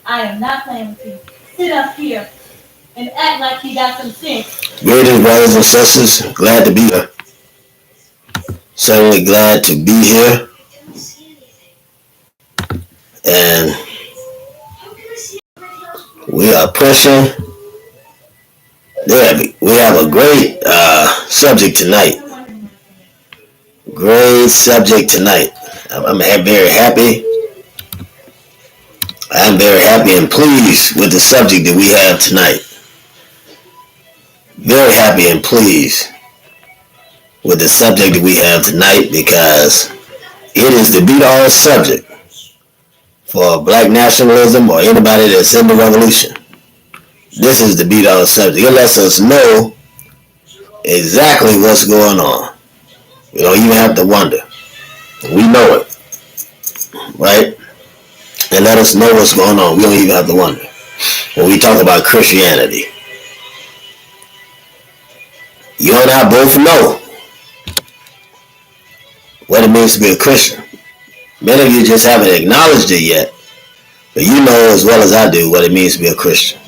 I am not playing with you. Sit up here and act like you got some sense. Greetings, brothers and sisters. Glad to be here. Certainly glad to be here. And we are pushing. We have a great subject tonight. Great subject tonight. I'm very happy. I'm very happy and pleased with the subject that we have tonight. Very happy and pleased with the subject that we have tonight because it is the beat-all subject for black nationalism or anybody that's in the revolution. This is the beat-all subject. It lets us know exactly what's going on. We don't even have to wonder. We know it, right? And let us know what's going on. We don't even have to wonder. When we talk about Christianity, you and I both know what it means to be a Christian. Many of you just haven't acknowledged it yet, but you know as well as I do what it means to be a Christian.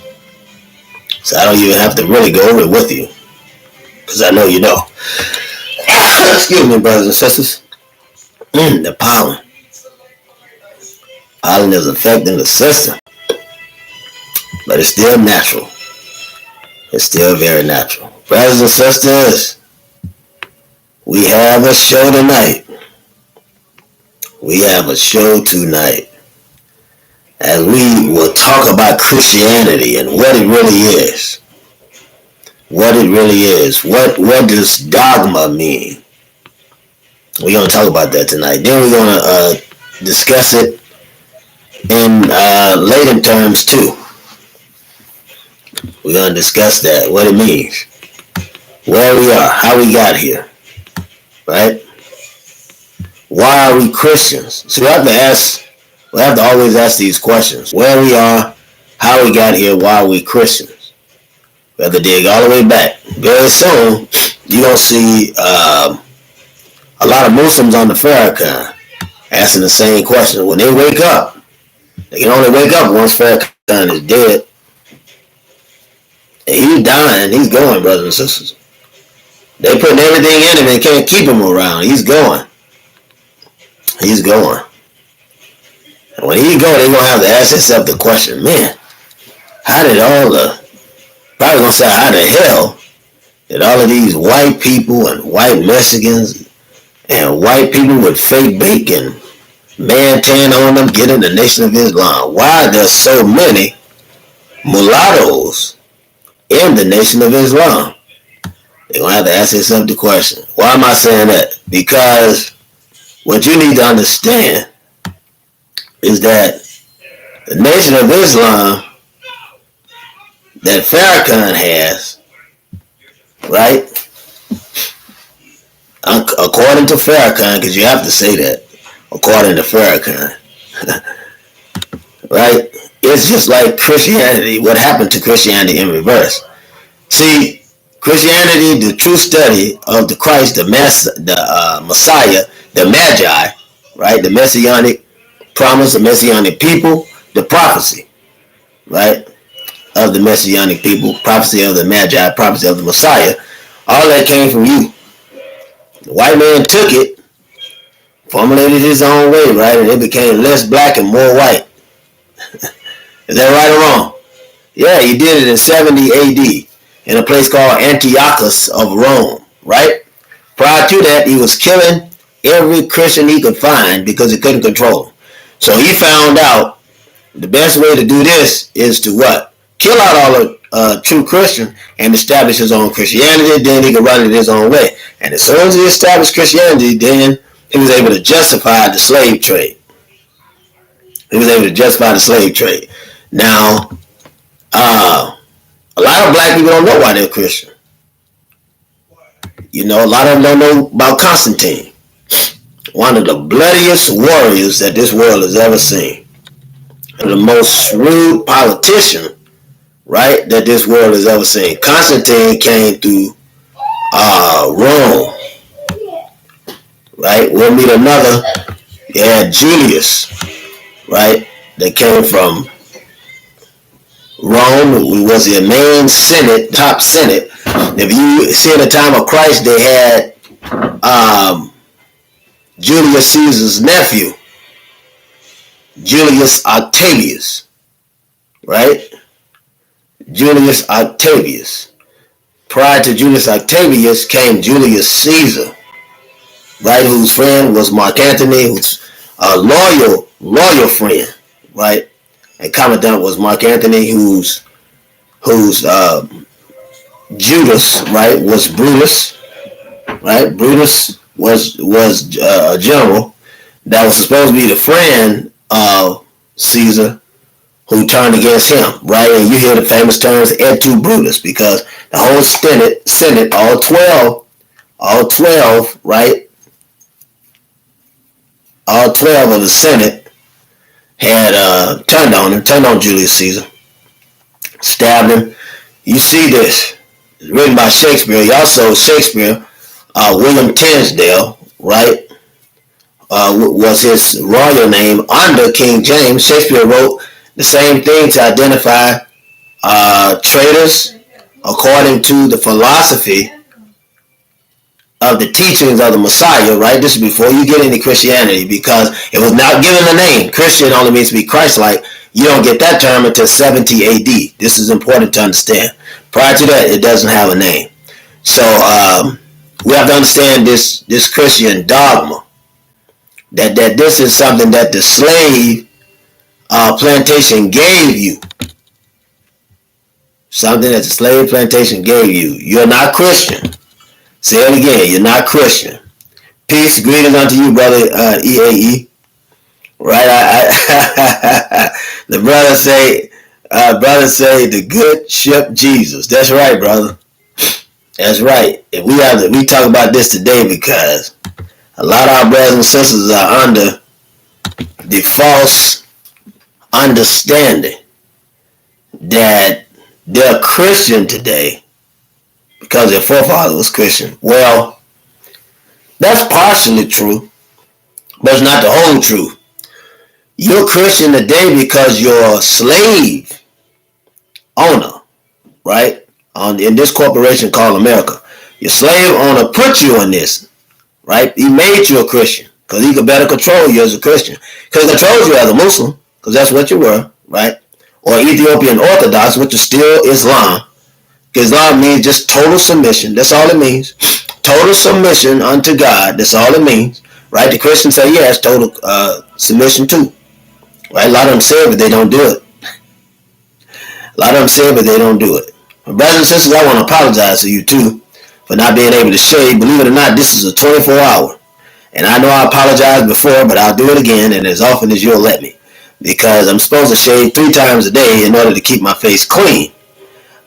So I don't even have to really go over it with you, because I know you know. Excuse me, brothers and sisters. The pollen. Pollen is affecting the system, but it's still natural. It's still very natural. Brothers and sisters, we have a show tonight. We have a show tonight. And we will talk about Christianity and what it really is. What it really is. What does dogma mean? We're going to talk about that tonight. Then we're going to discuss it in later terms too. We're going to discuss that, what it means, where we are, how we got here, right? Why are we Christians? So we have to always ask these questions. Where we are, how we got here, why are we Christians? We have to dig all the way back. Very soon, you're going to see a lot of Muslims on the Farrakhan asking the same question. When they wake up, they can only wake up once Farrakhan is dead. And he's dying, he's going, brothers and sisters. They putting everything in him and can't keep him around. He's going. He's going. And when he go, they're going to have to ask themselves the question, man, how did probably going to say, how the hell did all of these white people and white Mexicans and white people with fake bacon, man tan on them, get in the Nation of Islam? Why are there so many mulattoes in the Nation of Islam? They're going to have to ask themselves the question. Why am I saying that? Because what you need to understand is that the Nation of Islam that Farrakhan has, right? According to Farrakhan, because you have to say that, according to Farrakhan, right? It's just like Christianity, what happened to Christianity in reverse. See, Christianity, the true study of the Christ, the Messiah, the Magi, right? The Messianic promise, the Messianic people, the prophecy, right? Of the Messianic people, prophecy of the Magi, prophecy of the Messiah. All that came from you. The white man took it, formulated his own way, right? And it became less black and more white. Is that right or wrong? Yeah, he did it in 70 AD in a place called Antiochus of Rome, right? Prior to that, he was killing every Christian he could find because he couldn't control them. So he found out the best way to do this is to what? Kill out all the true Christians and establish his own Christianity. Then he could run it his own way. And as soon as he established Christianity, then he was able to justify the slave trade. He was able to justify the slave trade. Now, a lot of black people don't know why they're Christian. You know, a lot of them don't know about Constantine, one of the bloodiest warriors that this world has ever seen, and the most shrewd politician, right, that this world has ever seen. Constantine came through Rome, right? We'll meet another. You had Julius, right, that came from Rome was the main Senate, top Senate. If you see in the time of Christ, they had Julius Caesar's nephew, Julius Octavius, right? Julius Octavius. Prior to Julius Octavius came Julius Caesar, right? Whose friend was Mark Antony, who's a loyal friend, right? And commandant was Mark Antony, whose Judas, right, was Brutus, right? Brutus was a general that was supposed to be the friend of Caesar, who turned against him, right? And you hear the famous terms "et tu, Brutus," because the whole Senate, all 12, right? All 12 of the Senate had turned on Julius Caesar, stabbed him. You see this. It's written by Shakespeare. Also, Shakespeare, William Tinsdale, right, was his royal name under King James. Shakespeare wrote the same thing to identify traitors according to the philosophy of the teachings of the Messiah, right? This is before you get into Christianity, because it was not given a name. Christian only means to be Christ-like. You don't get that term until 70 AD. This is important to understand. Prior to that, it doesn't have a name. So we have to understand this Christian dogma, that this is something that the slave plantation gave you. Something that the slave plantation gave you. You're not Christian. Say it again. You're not Christian. Peace, greetings unto you, brother EAE. Right? The brother say, the good ship Jesus. That's right, brother. That's right. And we talk about this today because a lot of our brothers and sisters are under the false understanding that they're Christian today because their forefather was Christian. Well, that's partially true, but it's not the whole truth. You're Christian today because you're a slave owner, right? In this corporation called America. Your slave owner put you in this, right? He made you a Christian because he could better control you as a Christian. Because he controls you as a Muslim, because that's what you were, right? Or Ethiopian Orthodox, which is still Islam. Islam means just total submission. That's all it means. Total submission unto God. That's all it means, right? The Christians say, yeah, it's total submission too. Right? A lot of them say it, but they don't do it. A lot of them say it, but they don't do it. My brothers and sisters, I want to apologize to you too for not being able to shave. Believe it or not, this is a 24-hour. And I know I apologized before, but I'll do it again, and as often as you'll let me. Because I'm supposed to shave 3 times a day in order to keep my face clean.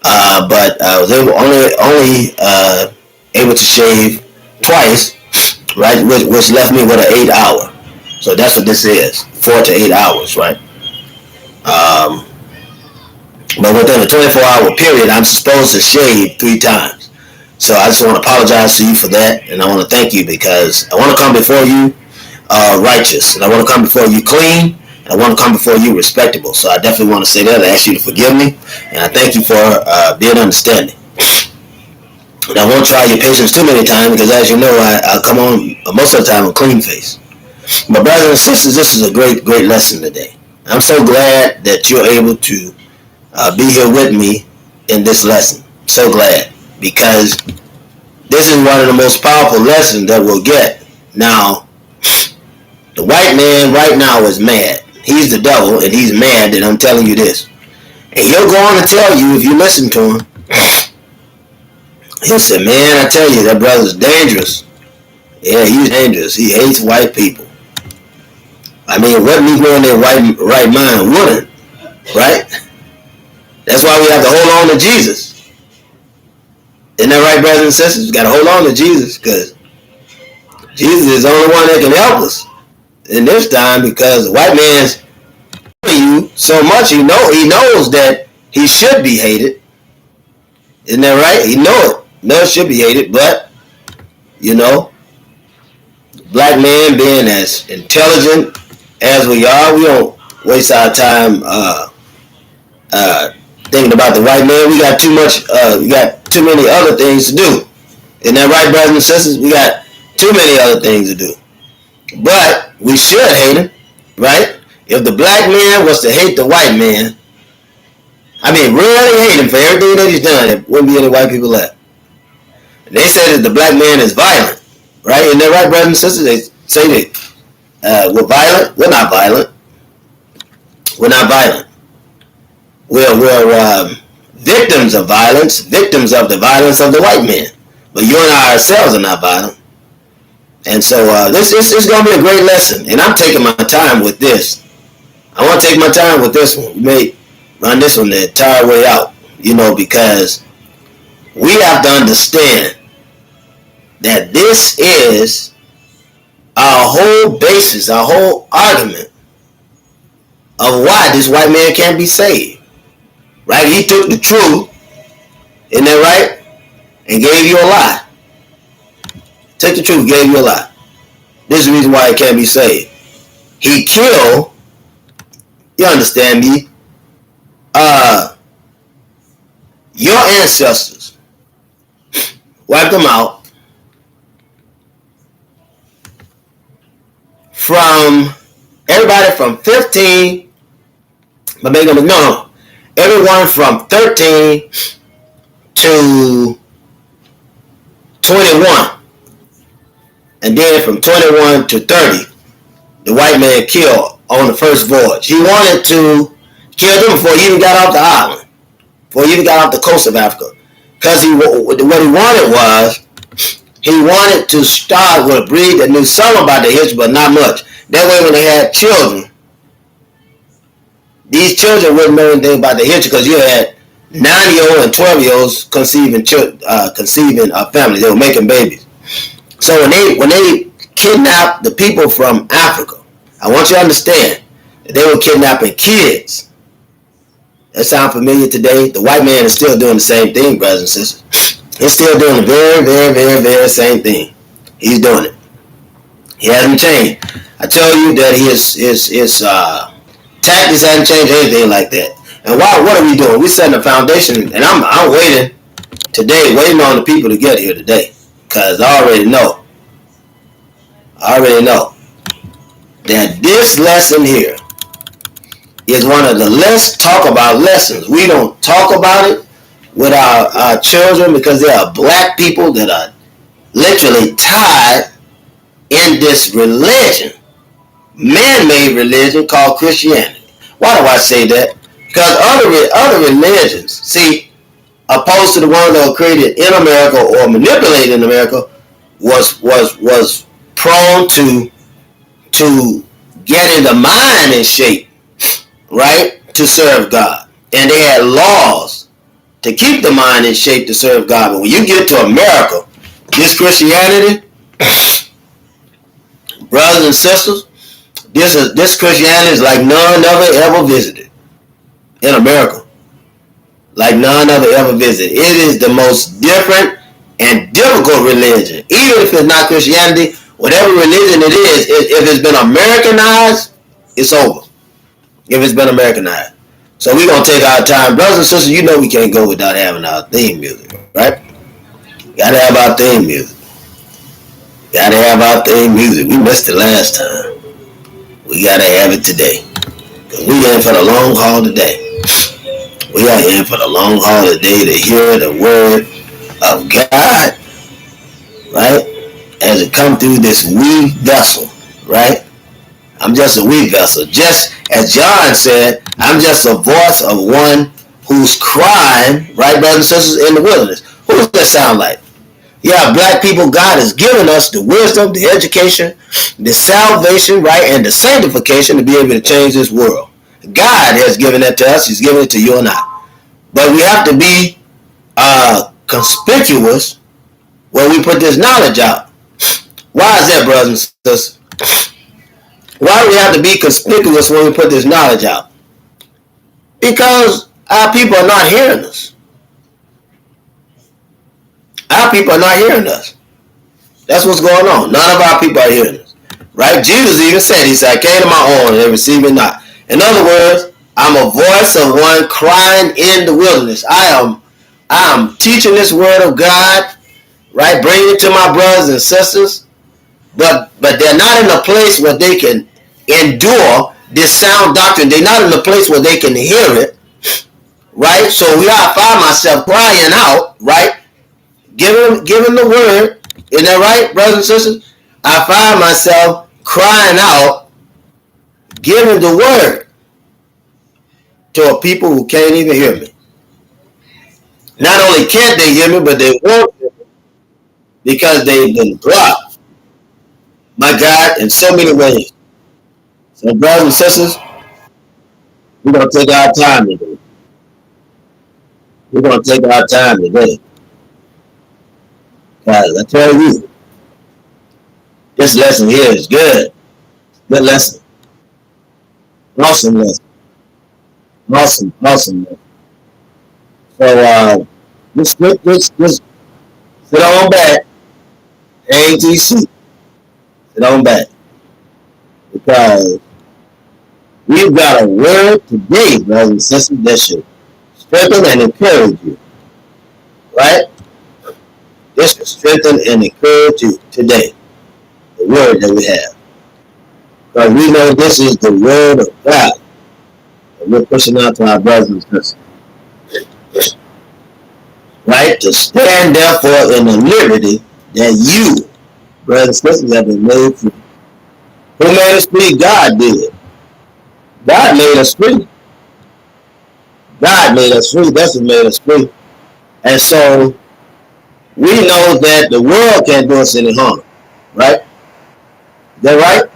But I was only able to shave twice, right? Which left me with an 8-hour. So that's what this is, 4 to 8 hours, right? But within a 24-hour period, I'm supposed to shave 3 times. So I just want to apologize to you for that, and I want to thank you because I want to come before you righteous, and I want to come before you clean, and I want to come before you respectable. So I definitely want to say that. I ask you to forgive me, and I thank you for being understanding. And I won't try your patience too many times because, as you know, I come on most of the time with clean face. My brothers and sisters, this is a great lesson today. I'm so glad that you're able to be here with me in this lesson. So glad, because this is one of the most powerful lessons that we'll get. Now, the white man right now is mad. He's the devil, and he's mad that I'm telling you this. And he'll go on to tell you, if you listen to him, he'll say, man, I tell you, that brother's dangerous. Yeah, he's dangerous. He hates white people. I mean, what Negro in their right mind wouldn't, right? That's why we have to hold on to Jesus. Isn't that right, brothers and sisters? We got to hold on to Jesus because Jesus is the only one that can help us in this time, because the white man's you so much he knows that he should be hated. Isn't that right? He knows it should be hated, but black man being as intelligent as we are, we don't waste our time thinking about the white man. We got we got too many other things to do. Isn't that right, brothers and sisters? We got too many other things to do. But we should hate him, right? If the black man was to hate the white man, I mean, really hate him for everything that he's done, there wouldn't be any white people left. They say that the black man is violent, right? Isn't that right, brothers and sisters? They say that we're violent. We're not violent. We're not violent. We're victims of violence, victims of the violence of the white man. But you and I ourselves are not violent. And so this is going to be a great lesson. And I'm taking my time with this. I want to take my time with this one. We may run this one the entire way out, because we have to understand that this is our whole basis, our whole argument of why this white man can't be saved. Right? He took the truth, isn't that right? And gave you a lie. Take the truth, gave you a lie. This is the reason why he can't be saved. He killed, you understand me, your ancestors. Wiped them out from everybody from 15, but make them, no, everyone from 13 to 21. And then from 21 to 30, the white man killed on the first voyage. He wanted to kill them before he even got off the island, before he even got off the coast of Africa. Because what he wanted was, he wanted to start with a breed that knew some about the history, but not much. That way when they had children, these children wouldn't know anything about the history, because you had 9-year-old and 12-year-olds conceiving families. They were making babies. So when they kidnapped the people from Africa, I want you to understand that they were kidnapping kids. That sound familiar today? The white man is still doing the same thing, brothers and sisters. He's still doing the very, very, very, very same thing. He's doing it. He hasn't changed. I tell you that his tactics hasn't changed, anything like that. And what are we doing? We're setting a foundation, and I'm waiting today, waiting on the people to get here today. Because I already know that this lesson here is one of the less talk about lessons. We don't talk about it with our children, because there are black people that are literally tied in this religion, man-made religion called Christianity. Why do I say that? Because other religions, see, opposed to the one that were created in America or manipulated in America, was prone to getting the mind in shape, right, to serve God. And they had laws to keep the mind in shape to serve God. But when you get to America, this Christianity, brothers and sisters, this Christianity is like none ever visited in America. Like none ever visited. It is the most different and difficult religion. Even if it's not Christianity, whatever religion it is, if it's been Americanized, it's over. If it's been Americanized. So we're going to take our time. Brothers and sisters, you know we can't go without having our theme music, right? Gotta have our theme music. Gotta have our theme music. We missed it last time. We gotta have it today. Because we in for the long haul today. We are in for the long haul today to hear the word of God, right? As it come through this wee vessel, right? I'm just a wee vessel. Just as John said, I'm just a voice of one who's crying, right, brothers and sisters, in the wilderness. Who does that sound like? Yeah, black people, God has given us the wisdom, the education, the salvation, right, and the sanctification to be able to change this world. God has given that to us. He's given it to you and I. But we have to be conspicuous when we put this knowledge out. Why is that, brothers and sisters? Why do we have to be conspicuous when we put this knowledge out? Because our people are not hearing us. Our people are not hearing us. That's what's going on. None of our people are hearing us. Right? Jesus even said, he said, I came to my own and they received me not. In other words, I'm a voice of one crying in the wilderness. I am teaching this word of God, right? Bringing it to my brothers and sisters, but they're not in a place where they can endure this sound doctrine. They're not in a place where they can hear it, right? So I find myself crying out, right? Giving the word. Isn't that right, brothers and sisters? I find myself crying out, giving the word to a people who can't even hear me. Not only can't they hear me, but they won't hear me because they've been blocked, my God, in so many ways. So, brothers and sisters, we're going to take our time today. We're going to take our time today. Guys, I tell you, this lesson here is good. Good lesson. Awesome lesson. Awesome lesson. So, just sit on back, ATC. Sit on back. Because we've got a word today, brothers and sisters, that should strengthen and encourage you. Right? This will strengthen and encourage you today. The word that we have. Because we know this is the word of God that we're pushing out to our brothers and sisters. Right? To stand therefore in the liberty that you, brothers and sisters, have been made free. Who made us free? God did. God made us free. God made us free. That's what made us free. And so we know that the world can't do us any harm. Right? Is that right?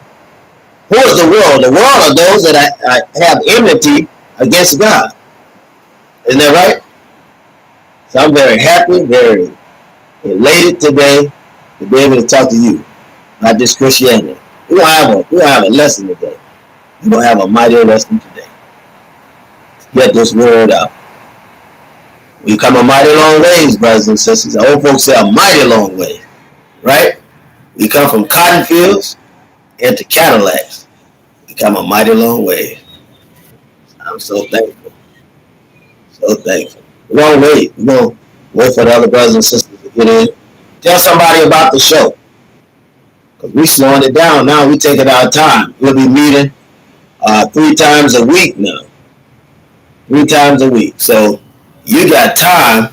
Who is the world? The world are those that have enmity against God. Isn't that right? So I'm very happy, very elated today to be able to talk to you about this Christianity. We're gonna have a lesson today. We're gonna have a mighty lesson today. Get this word out. We come a mighty long ways, brothers and sisters. The old folks say a mighty long way, right? We come from cotton fields into Cadillacs. We come a mighty long way. I'm so thankful. So thankful. We're gonna wait. We're gonna wait for the other brothers and sisters to get in. Tell somebody about the show. Because we're slowing it down now. We're taking our time. We'll be meeting 3 times a week now. 3 times a week. So you got time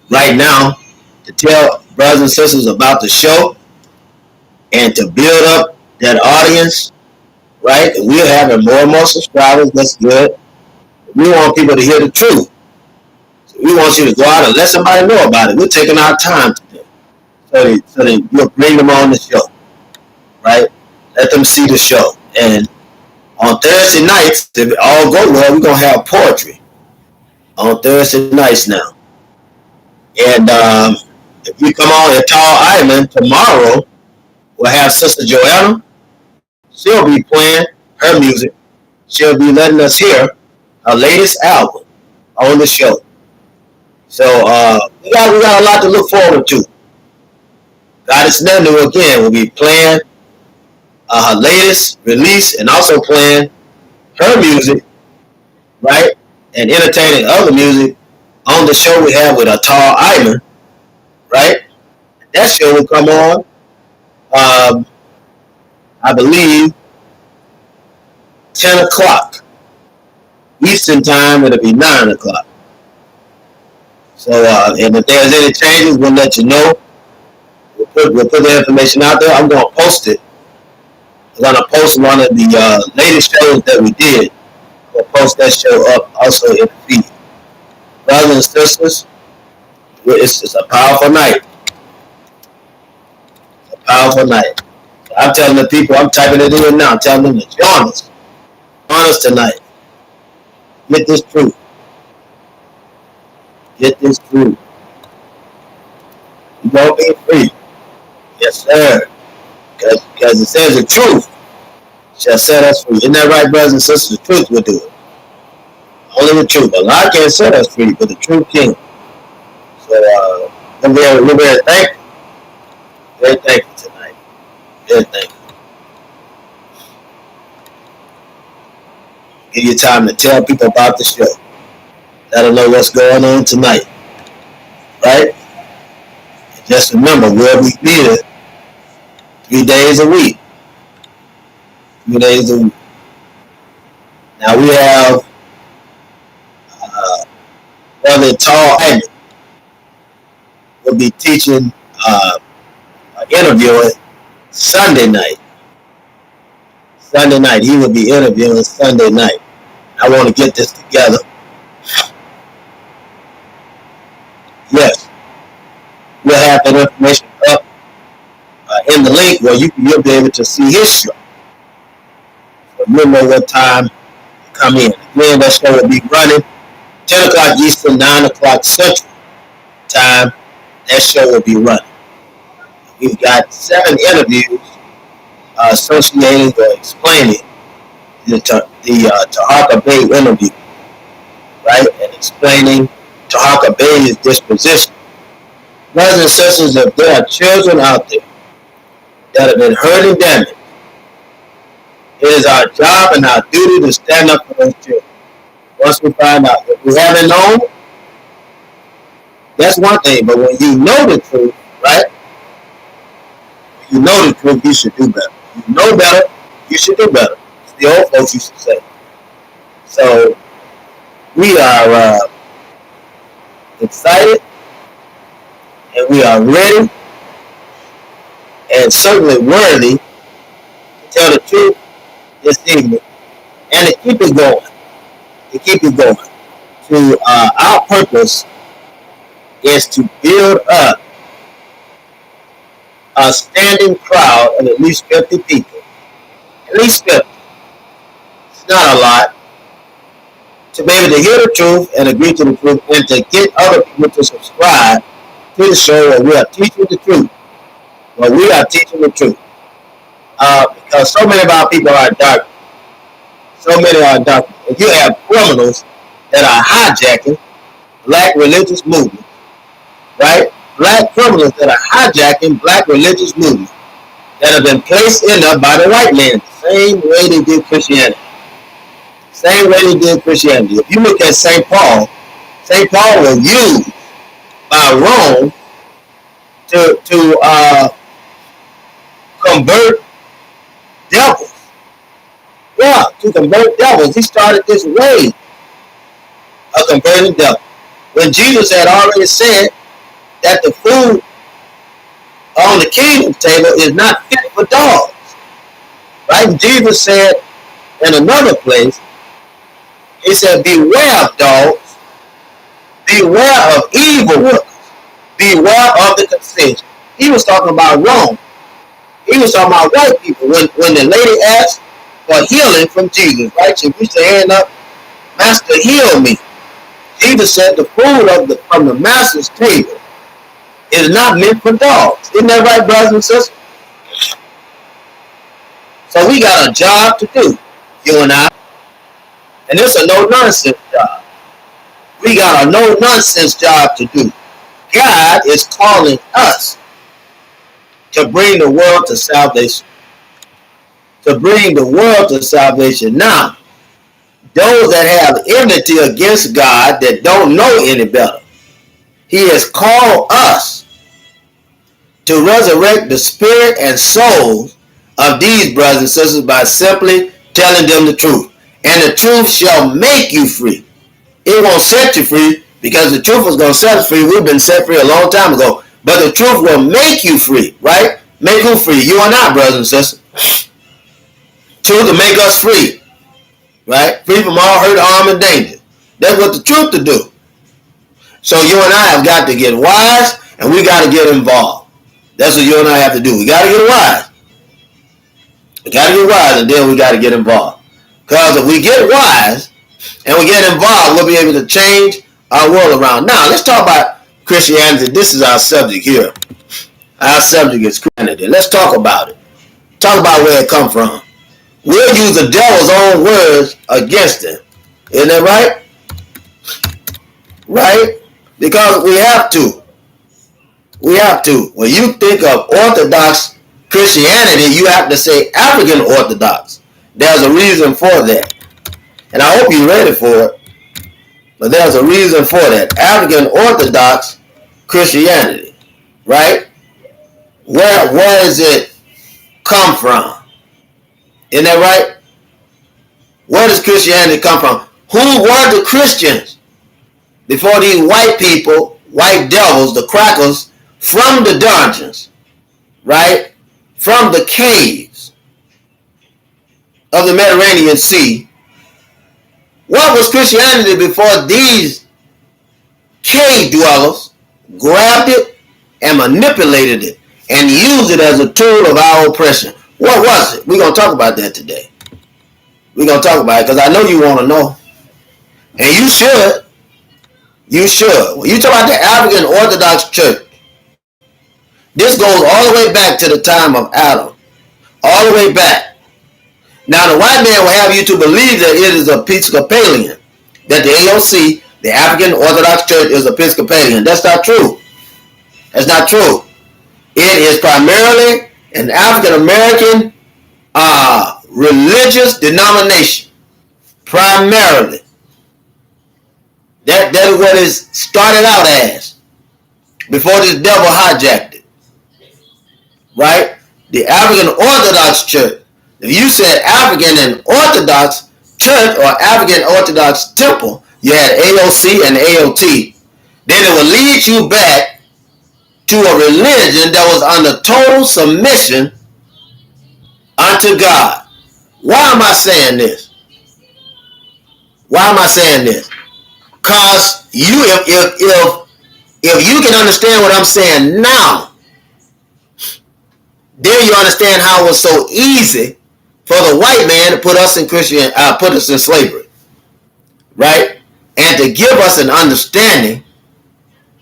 right now to tell brothers and sisters about the show and to build up that audience, right? And we're having more and more subscribers. That's good. We want people to hear the truth. So we want you to go out and let somebody know about it. We're taking our time today. So that you'll bring them on the show, right? Let them see the show. And on Thursday nights, if it all go well, we're going to have poetry on Thursday nights now. And if you come on at Tall Island tomorrow, we'll have Sister Joanna. She'll be playing her music. She'll be letting us hear her latest album on the show. So we got a lot to look forward to. Goddess Nenu again will be playing her latest release and also playing her music, right? And entertaining other music on the show we have with Tall Island, right? That show will come on, I believe, 10 o'clock. Eastern time, it'll be 9 o'clock. So, and if there's any changes, we'll let you know. We'll put the information out there. I'm going to post it. I'm going to post one of the latest shows that we did. We'll post that show up also in the feed. Brothers and sisters, it's a powerful night. It's a powerful night. I'm telling the people, I'm typing it in now, I'm telling them to join us. Join us tonight. Get this truth. Get this truth. You're going to be free. Yes, sir. Because it says the truth shall set us free. Isn't that right, brothers and sisters? The truth will do it. Only the truth. A lie can't set us free, but the truth can. So, we're very thankful. Very thankful tonight. Very thankful. Give you time to tell people about the show. Let them know what's going on tonight. Right? And just remember, we'll be here 3 days a week. 3 days a week. Now we have Brother Tall Ivy will be teaching, interviewing Sunday night. Sunday night. He will be interviewing Sunday night. I want to get this together. Yes. We'll have that information up in the link where you'll be able to see his show. So you'll know what time to come in. Again, that show will be running 10 o'clock Eastern, 9 o'clock Central time. That show will be running. We've got 7 interviews associated or explaining the Tahaka Bay interview, right? And explaining Tahaka Bay's disposition. Brothers and sisters, if there are children out there that have been hurt and damaged, it is our job and our duty to stand up for those children. Once we find out, if we haven't known, that's one thing. But when you know the truth, right? When you know the truth, you should do better. You know better, you should do better. It's the old folks used to say. So we are excited, and we are ready, and certainly worthy to tell the truth this evening, and to keep it going. To keep it going. To our purpose is to build up a standing crowd of at least 50 people. At least 50. It's not a lot. To be able to hear the truth and agree to the truth, and to get other people to subscribe to the show where we are teaching the truth. Where we are teaching the truth. Because so many of our people are dark. So many are dark. If you have criminals that are hijacking black religious movements, right? Black criminals that are hijacking black religious movements that have been placed in them by the white man, same way they did Christianity. Same way they did Christianity. If you look at St. Paul was used by Rome to convert devils. Yeah, to convert devils. He started this way of converting devils. When Jesus had already said that the food on the kingdom's table is not fit for dogs. Right? Jesus said in another place, he said, beware of dogs, beware of evil workers, beware of the conceited. He was talking about Rome. He was talking about white people. When the lady asked for healing from Jesus, right? She reached her hand up, Master, heal me. Jesus said the food from the master's table is not meant for dogs. Isn't that right, brothers and sisters? So we got a job to do, you and I. And it's a no-nonsense job. We got a no-nonsense job to do. God is calling us to bring the world to salvation. To bring the world to salvation. Now, those that have enmity against God, that don't know any better, He has called us to resurrect the spirit and souls of these brothers and sisters by simply telling them the truth. And the truth shall make you free. It won't set you free, because the truth is going to set us free. We've been set free a long time ago. But the truth will make you free, right? Make who free? You and I, brothers and sisters. Truth will make us free, right? Free from all hurt, harm, and danger. That's what the truth to do. So you and I have got to get wise, and we got to get involved. That's what you and I have to do. We got to get wise. We got to get wise, and then we got to get involved. Because if we get wise and we get involved, we'll be able to change our world around. Now, let's talk about Christianity. This is our subject here. Our subject is Christianity. Let's talk about it. Talk about where it come from. We'll use the devil's own words against it. Isn't that right? Right? Because we have to. We have to. When you think of Orthodox Christianity, you have to say African Orthodox. There's a reason for that. And I hope you're ready for it. But there's a reason for that. African Orthodox Christianity, right? Where does it come from? Isn't that right? Where does Christianity come from? Who were the Christians before these white people, white devils, the crackers, from the dungeons, right? From the caves of the Mediterranean Sea? What was Christianity before these cave dwellers grabbed it and manipulated it and used it as a tool of our oppression? What was it? We're going to talk about that today. We're going to talk about it because I know you want to know. And you should. You should. When you talk about the African Orthodox Church, this goes all the way back to the time of Adam. All the way back. Now, the white man will have you to believe that it is Episcopalian. That the AOC, the African Orthodox Church, is Episcopalian. That's not true. That's not true. It is primarily an African American religious denomination. Primarily. That is what it started out as before this devil hijacked it. Right? The African Orthodox Church. If you said African and Orthodox Church or African Orthodox Temple, you had AOC and AOT. Then it would lead you back to a religion that was under total submission unto God. Why am I saying this? Why am I saying this? Because if you can understand what I'm saying now, then you understand how it was so easy for the white man to put us in put us in slavery, right? And to give us an understanding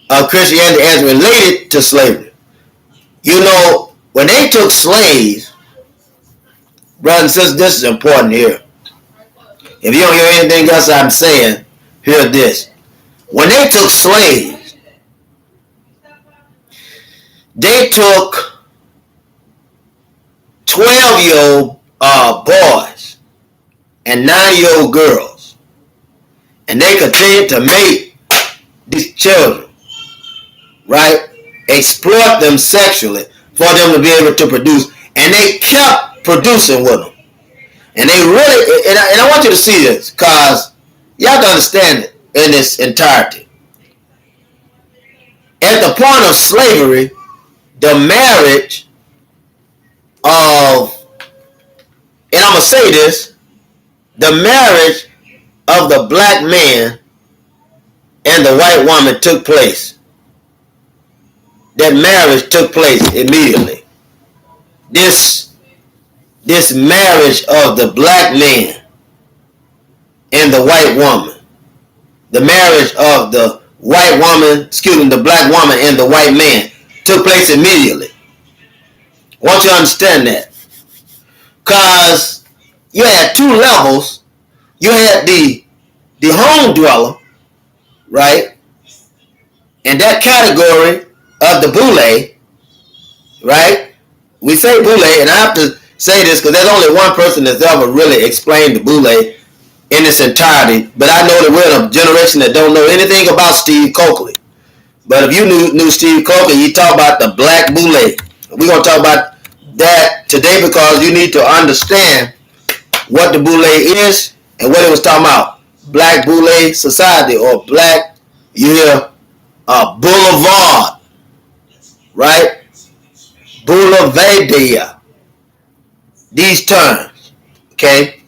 of Christianity as related to slavery. You know, when they took slaves, brothers and sisters, this is important here. If you don't hear anything else I'm saying, hear this. When they took slaves, they took 12-year-old boys and 9-year-old girls, and they continued to make these children, right, exploit them sexually for them to be able to produce, and they kept producing with them. And they really, and I want you to see this, because you have to understand it in its entirety. At the point of slavery, the marriage of, and I'm going to say this, the marriage of the black man and the white woman took place. That marriage took place immediately. This marriage of the black man and the white woman, the marriage of the white woman, the black woman and the white man took place immediately. I want you to understand that. Because you had two levels. You had the home dweller, right? And that category of the boule, right? We say boule, and I have to say this because there's only one person that's ever really explained the boule in its entirety. But I know that we're in a generation that don't know anything about Steve Coakley. But if you knew Steve Coakley, you talk about the black boule. We're going to talk about that today because you need to understand what the boule is and what it was talking about. Black boule society or black, you hear, boulevard, right? Boulevardia. These terms, okay?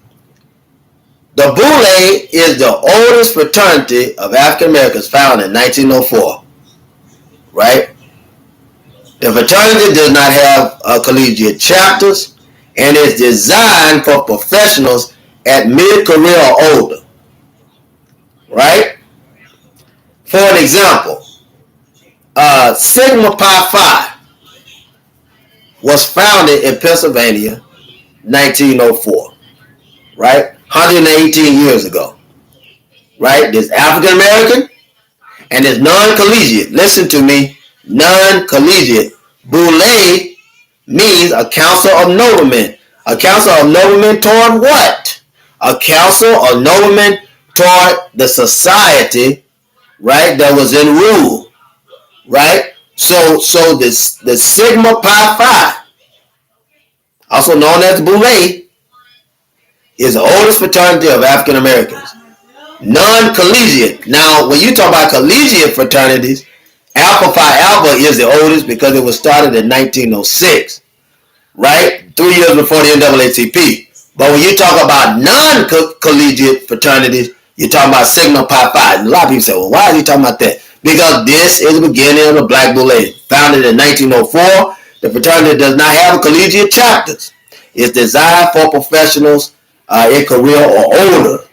The boule is the oldest fraternity of African Americans found in 1904, right? The fraternity does not have collegiate chapters and is designed for professionals at mid-career or older, right? For an example, Sigma Pi Phi was founded in Pennsylvania 1904, right? 118 years ago, right? There's African American and there's non-collegiate. Listen to me, non-collegiate. Boule means a council of noblemen. A council of noblemen toward what? a council of noblemen toward the society, right, that was in rule, right? So the Sigma Pi Phi, also known as Boule, is the oldest fraternity of African Americans. Non-collegiate. Now, when you talk about collegiate fraternities, Alpha Phi Alpha is the oldest because it was started in 1906, right? 3 years before the NAACP. But when you talk about non-collegiate fraternities, you're talking about Sigma Pi Phi. And a lot of people say, well, why is he talking about that? Because this is the beginning of the Black Boule. Founded in 1904, the fraternity does not have a collegiate chapters. It's designed for professionals in career or older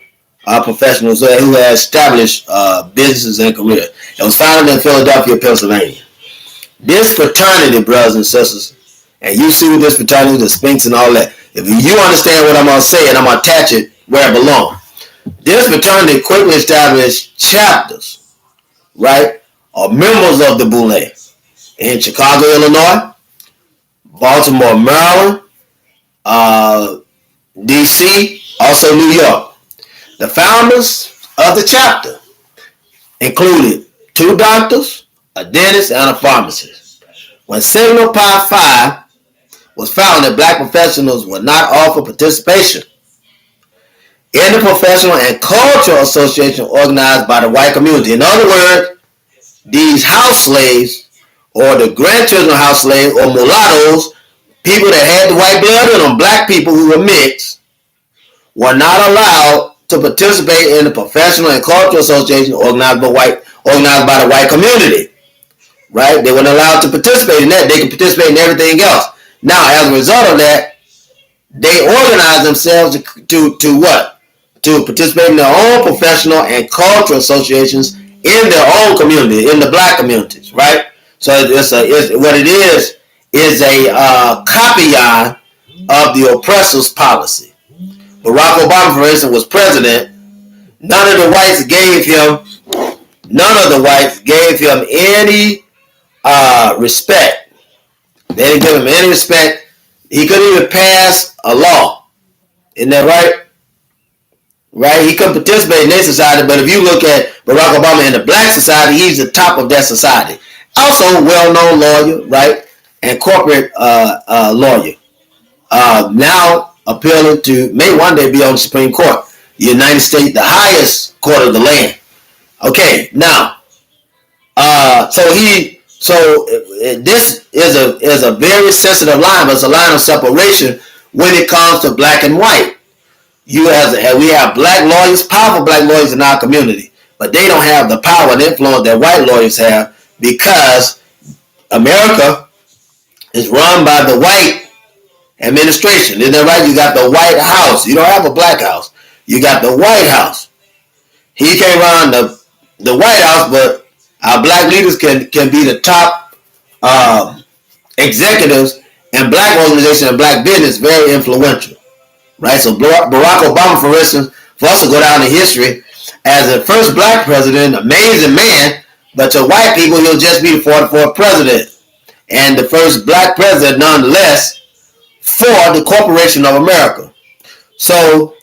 professionals who have established businesses and careers. It was founded in Philadelphia, Pennsylvania. This fraternity, brothers and sisters, and you see with this fraternity, the Sphinx and all that, if you understand what I'm going to say and I'm going to attach it where it belongs, this fraternity quickly established chapters, right, or members of the Boule in Chicago, Illinois, Baltimore, Maryland, D.C., also New York. The founders of the chapter included 2 doctors, a dentist, and a pharmacist. When Sigma Pi Phi was founded, black professionals would not offer participation in the professional and cultural association organized by the white community. In other words, these house slaves or the grandchildren of house slaves or mulattoes, people that had the white blood in them, black people who were mixed, were not allowed to participate in the professional and cultural association organized by the white community. Right? They weren't allowed to participate in that. They could participate in everything else. Now, as a result of that, they organized themselves to what? To participate in their own professional and cultural associations in their own community, in the black communities, right? So what it is a copy of the oppressor's policy. Barack Obama, for instance, was president. None of the whites gave him any respect. They didn't give him any respect. He couldn't even pass a law. Isn't that right? Right? He couldn't participate in their society, but if you look at Barack Obama in the black society, he's the top of that society. Also, well-known lawyer, right? And corporate lawyer. Now appealing to, may one day be on the Supreme Court. The United States, the highest court of the land. Okay, now, this is a very sensitive line, but it's a line of separation when it comes to black and white. We have black lawyers, powerful black lawyers in our community, but they don't have the power and influence that white lawyers have because America is run by the white administration. Isn't that right? You got the White House. You don't have a black house. You got the White House. He can't run the White House, but our black leaders can be the top executives in black organizations and black business, very influential. Right? So Barack Obama, for instance, for us to go down in history as the first black president, amazing man, but to white people, he'll just be the 44th president. And the first black president, nonetheless, for the Corporation of America. So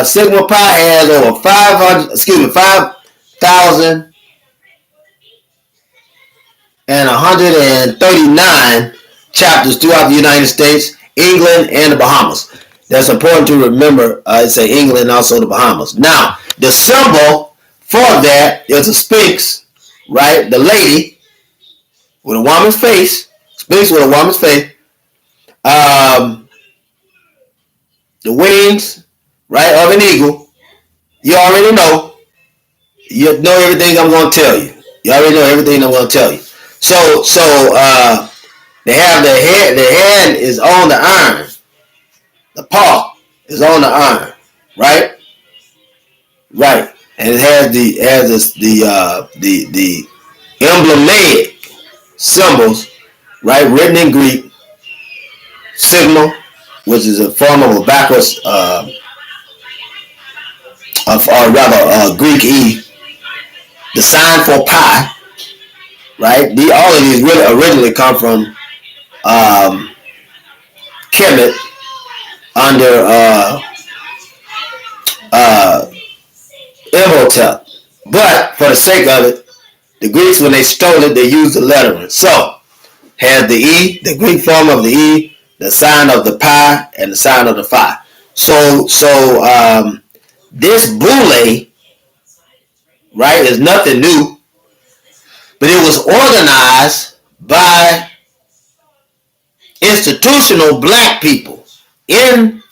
Sigma Pi has over 5,139 chapters throughout the United States, England, and the Bahamas. That's important to remember. It's England and also the Bahamas. Now, the symbol for that is a Sphinx, right? The lady with a woman's face, Sphinx with a woman's face. The wings, right, of an eagle. You already know. You know everything I'm going to tell you. You already know everything I'm going to tell you. So they have the head. The hand is on the iron. The paw is on the iron, right? Right, and it has the emblematic symbols, right, written in Greek. Sigma, which is a form of a backwards, Greek E. The sign for pi, right? All of these really originally come from Kemet under uh, Imhotep. But for the sake of it, the Greeks, when they stole it, they used the lettering. So, has the E, the Greek form of the E, the sign of the pi, and the sign of the phi. So this boule, right, is nothing new, but it was organized by institutional black people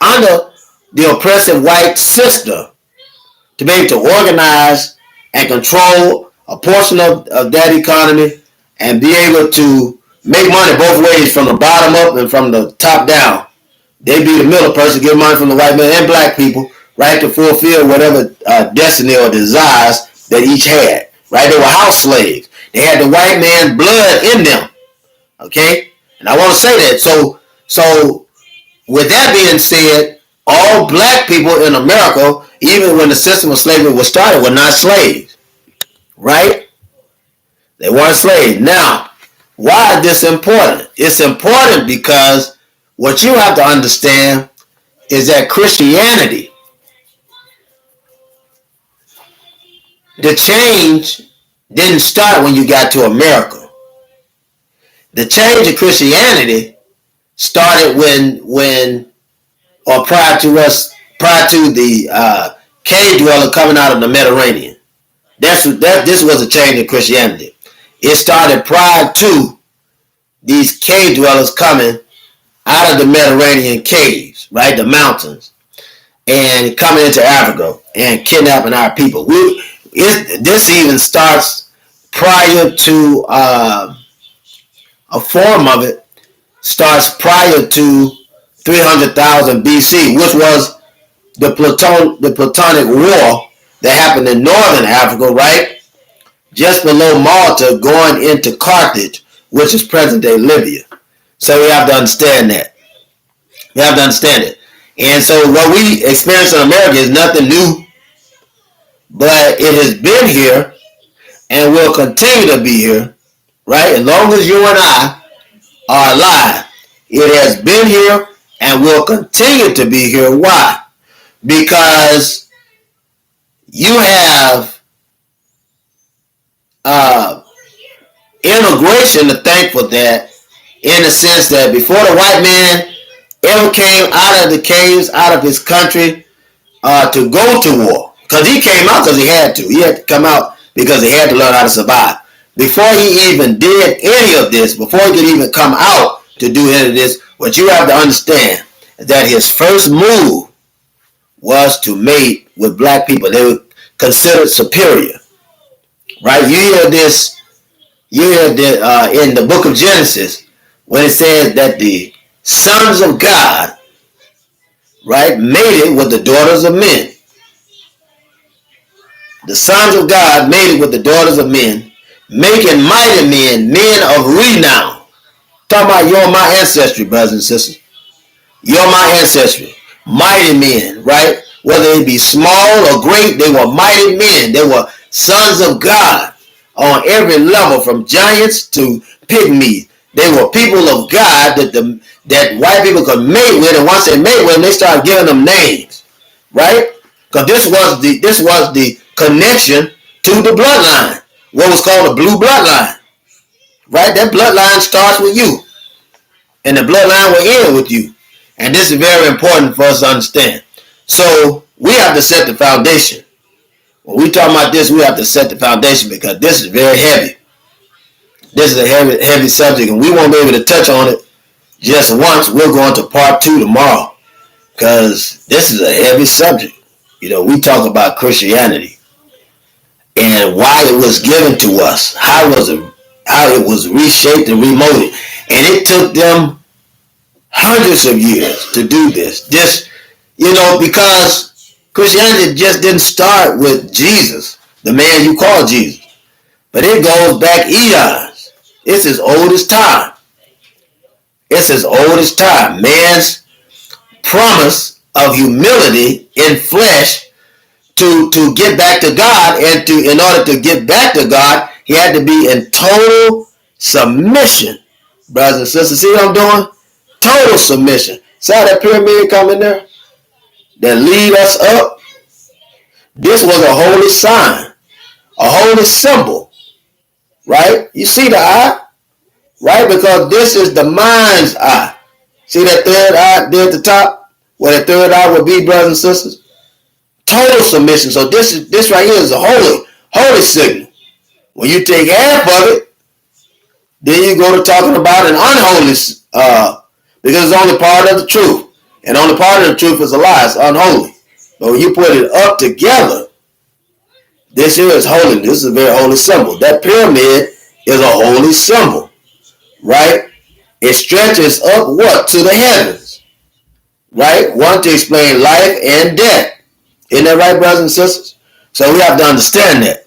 under the oppressive white system to be able to organize and control a portion of that economy and be able to make money both ways, from the bottom up and from the top down. They be the middle person, get money from the white man and black people, right, to fulfill whatever destiny or desires that each had. Right, they were house slaves. They had the white man's blood in them. Okay, and I want to say that. So with that being said, all black people in America, even when the system of slavery was started, were not slaves. Right? They weren't slaves. Now, why is this important? It's important because what you have to understand is that Christianity, the change didn't start when you got to America. The change of Christianity started prior to the cave dweller coming out of the Mediterranean. This was a change in Christianity. It started prior to these cave dwellers coming out of the Mediterranean caves, right, the mountains, and coming into Africa and kidnapping our people. This even starts prior to a form of it starts prior to 300,000 BC, which was the Platonic War that happened in northern Africa, right, just below Malta, going into Carthage, which is present-day Libya. So we have to understand that. We have to understand it. And so what we experience in America is nothing new, but it has been here and will continue to be here, right? As long as you and I are alive, it has been here and will continue to be here. Why? Because you have integration to thank for that, in the sense that before the white man ever came out of the caves, out of his country, to go to war, because he came out because he had to. He had to come out because he had to learn how to survive. Before he even did any of this, before he could even come out to do any of this, what you have to understand is that his first move was to mate with black people. They were considered superior, right? You hear this in the book of Genesis, when it says that the sons of God, right, mated with the daughters of men. The sons of God mated with the daughters of men, making mighty men, men of renown. Talking about you're my ancestry, brothers and sisters. You're my ancestry. Mighty men, right? Whether they be small or great, they were mighty men. They were sons of God on every level, from giants to pygmies. They were people of God that white people could mate with, and once they mate with them, they started giving them names, right? Because this was the connection to the bloodline, what was called the blue bloodline, right? That bloodline starts with you, and the bloodline will end with you, and this is very important for us to understand. So we have to set the foundation. When we talk about this, we have to set the foundation, because this is very heavy. This is a heavy subject, and we won't be able to touch on it just once. We're going to part 2 tomorrow, because this is a heavy subject. You know, we talk about Christianity and why it was given to us, how it was reshaped and remolded, and it took them hundreds of years to do this. Because Christianity just didn't start with Jesus, the man you call Jesus, but it goes back eons. It's as old as time. It's as old as time. Man's promise of humility in flesh to get back to God, and in order to get back to God, he had to be in total submission. Brothers and sisters, see what I'm doing? Total submission. See how that pyramid coming there? That lead us up? This was a holy sign, a holy symbol, right? You see the eye, right? Because this is the mind's eye. See that third eye there at the top, where the third eye would be, brothers and sisters? Total submission. So this right here is a holy signal. When you take half of it, then you go to talking about an unholy, because it's only part of the truth. And only part of the truth is a lie. It's unholy. But when you put it up together, this here is holy. This is a very holy symbol. That pyramid is a holy symbol, right? It stretches up what? To the heavens, right? One, to explain life and death. Isn't that right, brothers and sisters? So we have to understand that.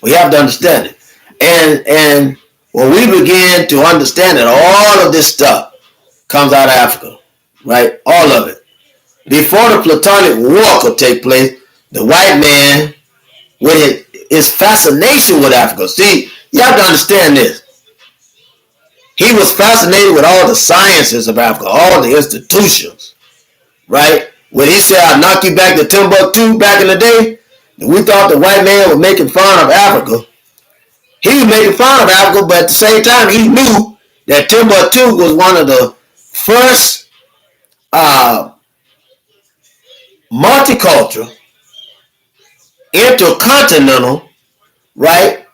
We have to understand it. And when we begin to understand that all of this stuff comes out of Africa, right? All of it. Before the Platonic War could take place, the white man, with his fascination with Africa. See, you have to understand this. He was fascinated with all the sciences of Africa, all the institutions, right? When he said, I'll knock you back to Timbuktu back in the day, we thought the white man was making fun of Africa. He was making fun of Africa, but at the same time, he knew that Timbuktu was one of the first multicultural, intercontinental, right,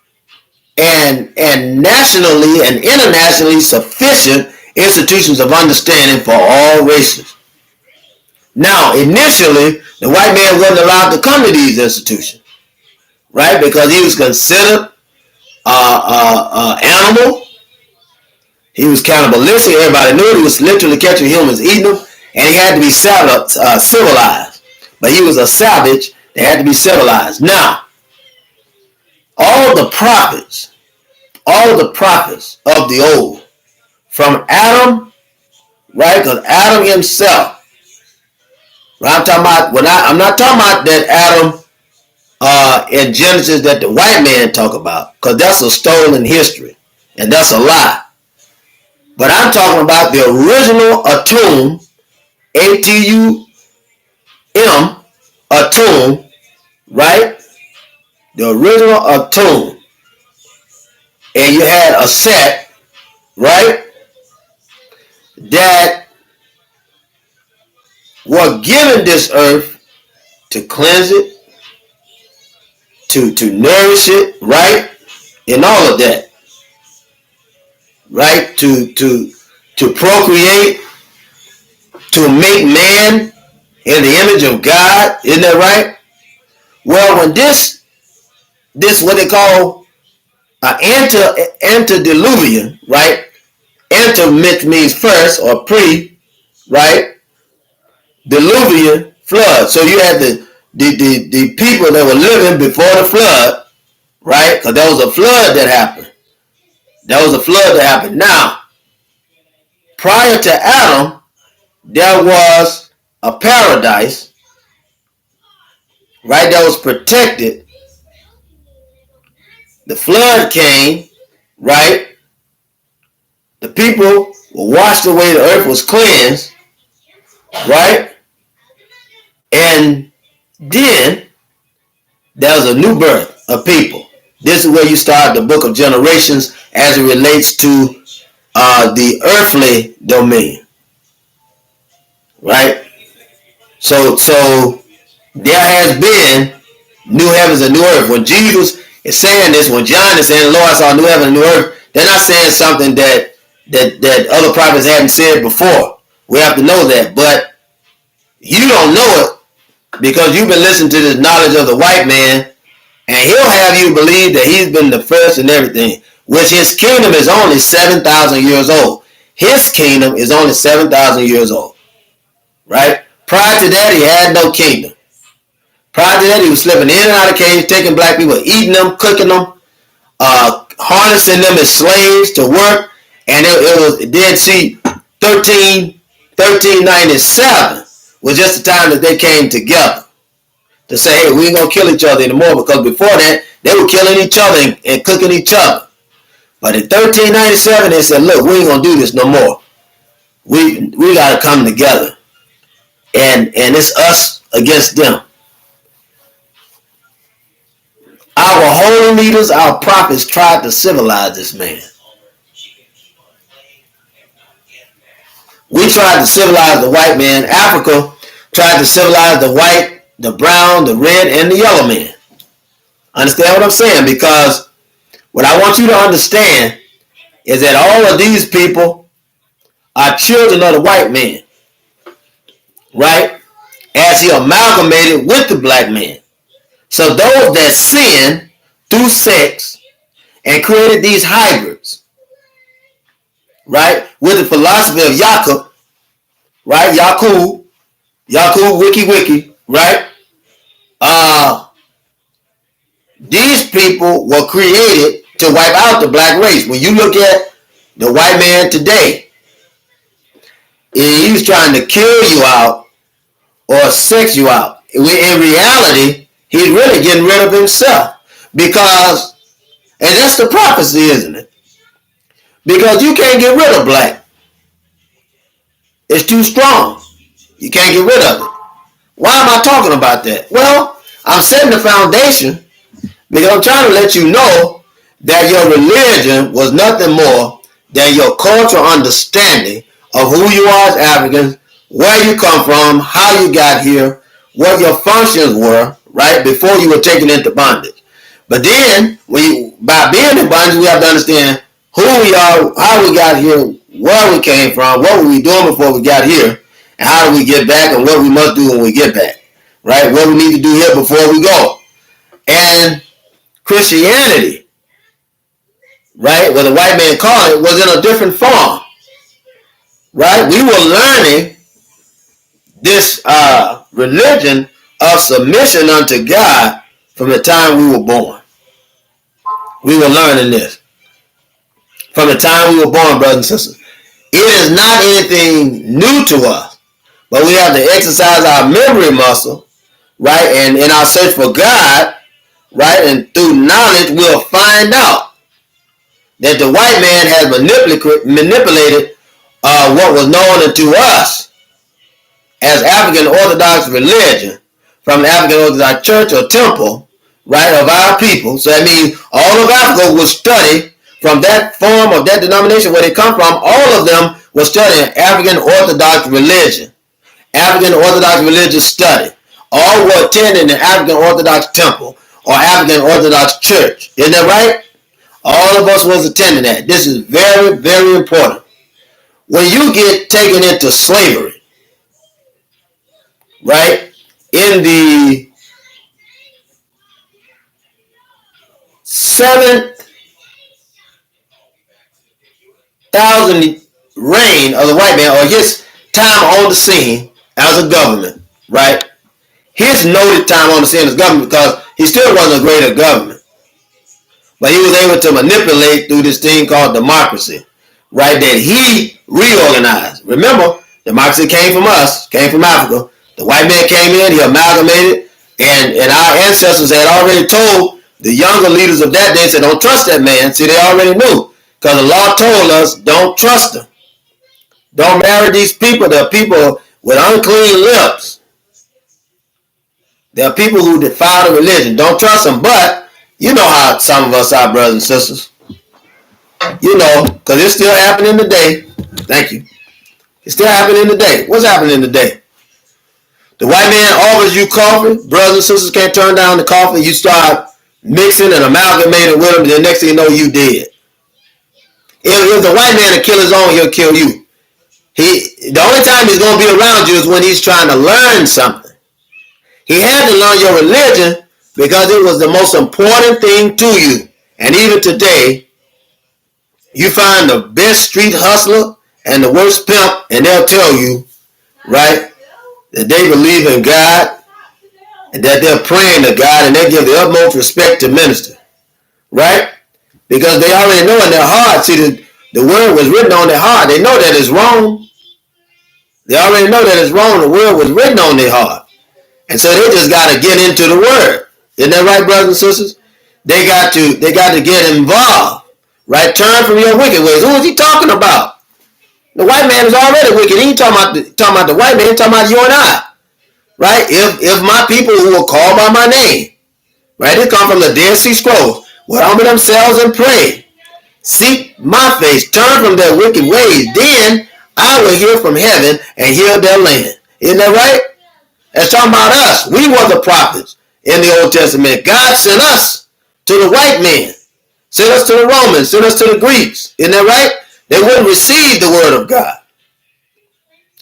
and nationally and internationally sufficient institutions of understanding for all races. Now, initially, the white man wasn't allowed to come to these institutions, right, because he was considered animal. He was cannibalistic. Everybody knew it. He was literally catching humans, eating them, and he had to be civilized. But he was a savage. They had to be civilized. Now, all the prophets of the old, from Adam, right? Because Adam himself, right? I'm not talking about that Adam in Genesis that the white man talk about, because that's a stolen history, and that's a lie. But I'm talking about the original Atum, A-T-U-M, Atum, right? The original Atum. And you had a set, right, that were given this earth to cleanse it, to nourish it, right, and all of that, right, to procreate, to make man in the image of God. Isn't that right? Well, when this what they call antediluvian, right? Ante means first or pre, right? Diluvian flood. So you had the people that were living before the flood, right? Because there was a flood that happened. Now, prior to Adam, there was a paradise, right? That was protected. The flood came, right? The people were washed away. The earth was cleansed, right? And then there was a new birth of people. This is where you start the book of generations as it relates to the earthly domain, right? So there has been new heavens and new earth. When Jesus is saying this, when John is saying, Lord, I saw new heaven and new earth, they're not saying something that other prophets hadn't said before. We have to know that. But you don't know it because you've been listening to this knowledge of the white man, and he'll have you believe that he's been the first and everything, which his kingdom is only 7,000 years old. His kingdom is only 7,000 years old, right? Prior to that, he had no kingdom. Prior to that, he was slipping in and out of caves, taking black people, eating them, cooking them, harnessing them as slaves to work. And it was Dead Sea 1397 was just the time that they came together to say, hey, we ain't going to kill each other anymore, because before that, they were killing each other and cooking each other. But in 1397, they said, look, we ain't going to do this no more. We got to come together. And it's us against them. Our holy leaders, our prophets tried to civilize this man. We tried to civilize the white man. Africa tried to civilize the white, the brown, the red, and the yellow man. Understand what I'm saying? Because what I want you to understand is that all of these people are children of the white man, right? As he amalgamated with the black man. So those that sin through sex and created these hybrids, right? With the philosophy of Jacob, right? Yakub, Wiki, right? These people were created to wipe out the black race. When you look at the white man today, he's trying to kill you out or sex you out. In reality, he's really getting rid of himself. Because, and that's the prophecy, isn't it? Because you can't get rid of black. It's too strong. You can't get rid of it. Why am I talking about that? Well, I'm setting the foundation because I'm trying to let you know that your religion was nothing more than your cultural understanding of who you are as Africans, where you come from, how you got here, what your functions were, right, before you were taken into bondage. But then, by being in bondage, we have to understand who we are, how we got here, where we came from, what were we doing before we got here, and how do we get back, and what we must do when we get back, right? What we need to do here before we go. And Christianity, right, what the white man called it, was in a different form, right? We were learning this religion of submission unto God from the time we were born. We were learning this from the time we were born, brothers and sisters. It is not anything new to us, but we have to exercise our memory muscle, right? And in our search for God, right? And through knowledge, we'll find out that the white man has manipulated what was known unto us as African Orthodox religion from the African Orthodox Church or temple, right, of our people. So that means all of Africa will study from that form of that denomination where they come from. All of them will study African Orthodox religion, African Orthodox religious study. All were attending the African Orthodox temple or African Orthodox church. Isn't that right? All of us was attending that. This is very, very important. When you get taken into slavery, right, in the 7,000 reign of the white man, or his time on the scene as a government, right? His noted time on the scene as government, because he still wasn't a greater government. But he was able to manipulate through this thing called democracy, right, that he reorganized. Remember, democracy came from us, came from Africa. The white man came in, he amalgamated, and our ancestors had already told the younger leaders of that day, said, don't trust that man. See, they already knew, because the law told us, don't trust them. Don't marry these people. They're people with unclean lips. There are people who defile the religion. Don't trust them. But you know how some of us are, brothers and sisters. You know, because it's still happening today. Thank you. It's still happening today. What's happening today? The white man offers you coffee. Brothers and sisters can't turn down the coffee. You start mixing and amalgamating with them. And the next thing you know, you dead. If the white man will kill his own, he'll kill you. The only time he's going to be around you is when he's trying to learn something. He had to learn your religion because it was the most important thing to you. And even today, you find the best street hustler and the worst pimp, and they'll tell you, right, that they believe in God and that they're praying to God and they give the utmost respect to minister, right? Because they already know in their heart, see, the word was written on their heart. They know that it's wrong. They already know that it's wrong. The word was written on their heart. And so they just got to get into the word. Isn't that right, brothers and sisters? They got to get involved, right? Turn from your wicked ways. Who is he talking about? The white man is already wicked. He ain't talking about the white man. He's talking about you and I, right? If my people who are called by my name, Right? This come from the Dead Sea Scrolls. What humble themselves and pray. Seek my face. Turn from their wicked ways. Then I will hear from heaven and heal their land. Isn't that right? That's talking about us. We were the prophets in the Old Testament. God sent us to the white man. Sent us to the Romans. Sent us to the Greeks. Isn't that right? They wouldn't receive the word of God.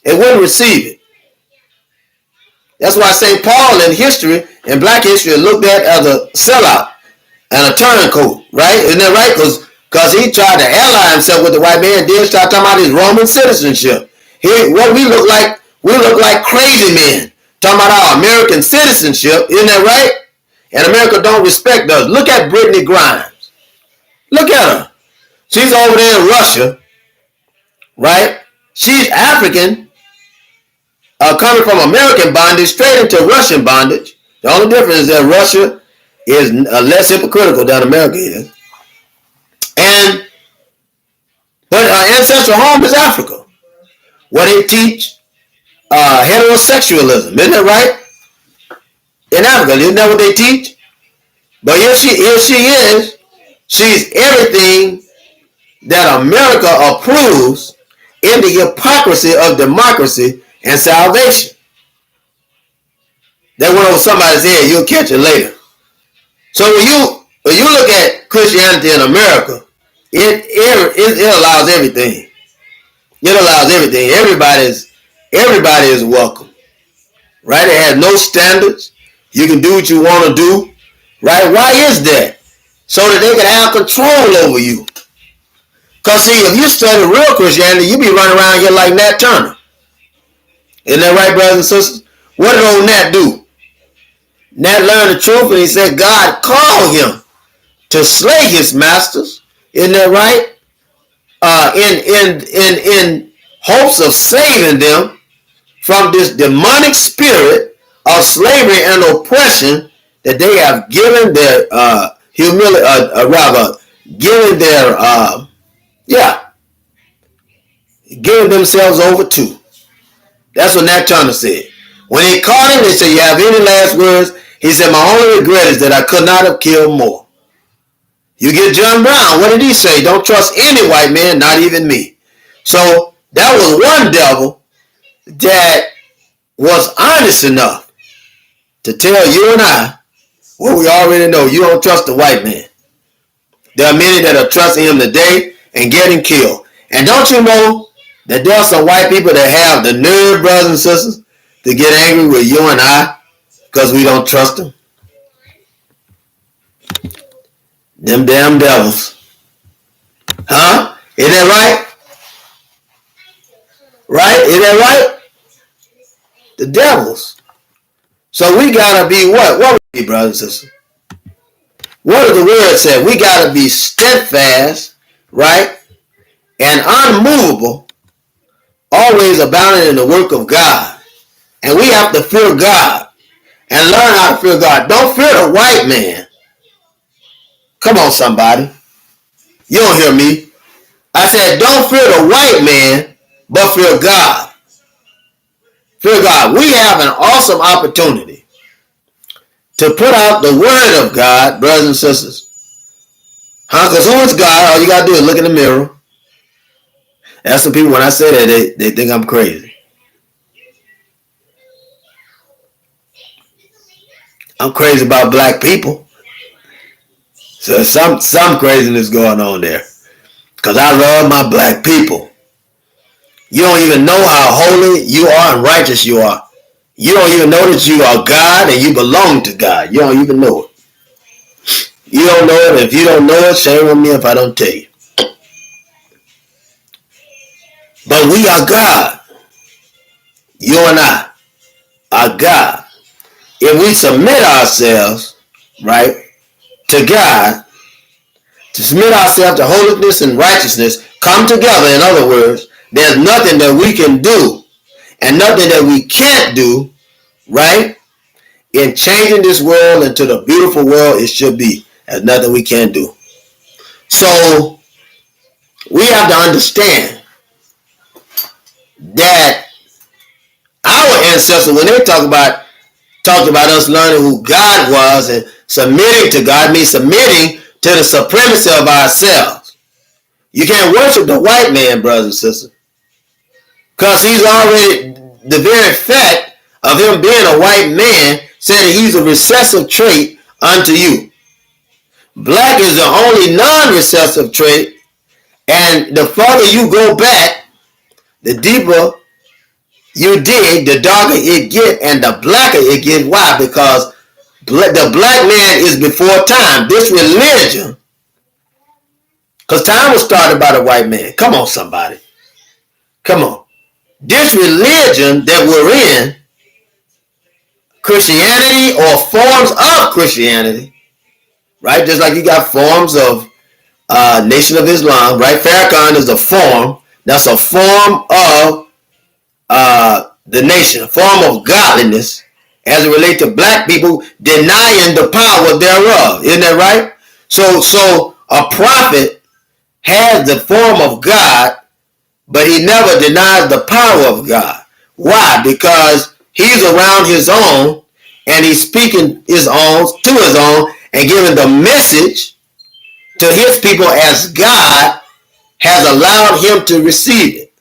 They wouldn't receive it. That's why St. Paul in history, in black history, looked at as a sellout and a turncoat, right? Isn't that right? Because he tried to ally himself with the white man, then start talking about his Roman citizenship. What we look like crazy men. Talking about our American citizenship, isn't that right? And America don't respect us. Look at Brittany Grimes. Look at her. She's over there in Russia, right? She's African, coming from American bondage straight into Russian bondage. The only difference is that Russia is less hypocritical than America is. But her ancestral home is Africa, where they teach heterosexualism. Isn't that right? In Africa, isn't that what they teach? But here she is. She's everything that America approves in the hypocrisy of democracy and salvation. That went over somebody's head. You'll catch it later. So when you look at Christianity in America, it allows everything. It allows everything. Everybody is welcome. Right? It has no standards. You can do what you want to do. Right? Why is that? So that they can have control over you. Because see, if you study real Christianity, you be running around here like Nat Turner. Isn't that right, brothers and sisters? What did old Nat do? Nat learned the truth and he said God called him to slay his masters. Isn't that right? In hopes of saving them from this demonic spirit of slavery and oppression that they have given their giving themselves over to. That's what Nat Turner said. When they caught him, they said, "You have any last words?" He said, "My only regret is that I could not have killed more." You get John Brown. What did he say? "Don't trust any white man, not even me." So that was one devil that was honest enough to tell you and I what we already know. You don't trust the white man. There are many that are trusting him today and getting killed. And don't you know that there are some white people that have the nerve, brothers and sisters, to get angry with you and I because we don't trust them? Them damn devils. Huh? Isn't that right? Right? Isn't that right? The devils. So we gotta be what? What we be, brothers and sisters? What does the word say? We gotta be steadfast, right? And unmovable, always abounding in the work of God. And we have to fear God and learn how to fear God. Don't fear the white man. Come on, somebody. You don't hear me. I said, don't fear the white man, but fear God. Fear God. We have an awesome opportunity to put out the word of God, brothers and sisters. Huh? Because who is God? All you got to do is look in the mirror. That's some people, when I say that, they think I'm crazy. I'm crazy about black people. So some craziness going on there. Because I love my black people. You don't even know how holy you are and righteous you are. You don't even know that you are God and you belong to God. You don't even know it. You don't know it. If you don't know it, shame on me if I don't tell you. But we are God. You and I are God. If we submit ourselves, right, to God, to submit ourselves to holiness and righteousness, come together, in other words, there's nothing that we can do and nothing that we can't do, right, in changing this world into the beautiful world it should be. There's nothing we can't do. So we have to understand that our ancestors, when they talked about us learning who God was and Submitting to God means submitting to the supremacy of ourselves. You can't worship the white man, brothers and sisters, because he's already, the very fact of him being a white man said that he's a recessive trait unto you. Black is the only non-recessive trait, and the further you go back, the deeper you dig, the darker it get, and the blacker it get. Why? Because the black man is before time. This religion, because time was started by the white man. Come on, somebody. Come on. This religion that we're in, Christianity or forms of Christianity, right? Just like you got forms of Nation of Islam, right? Farrakhan is a form. That's a form of the nation, a form of godliness as it relates to black people denying the power thereof. Isn't that right? So a prophet has the form of God, but he never denies the power of God. Why? Because he's around his own, and he's speaking his own to his own and giving the message to his people as God has allowed him to receive it.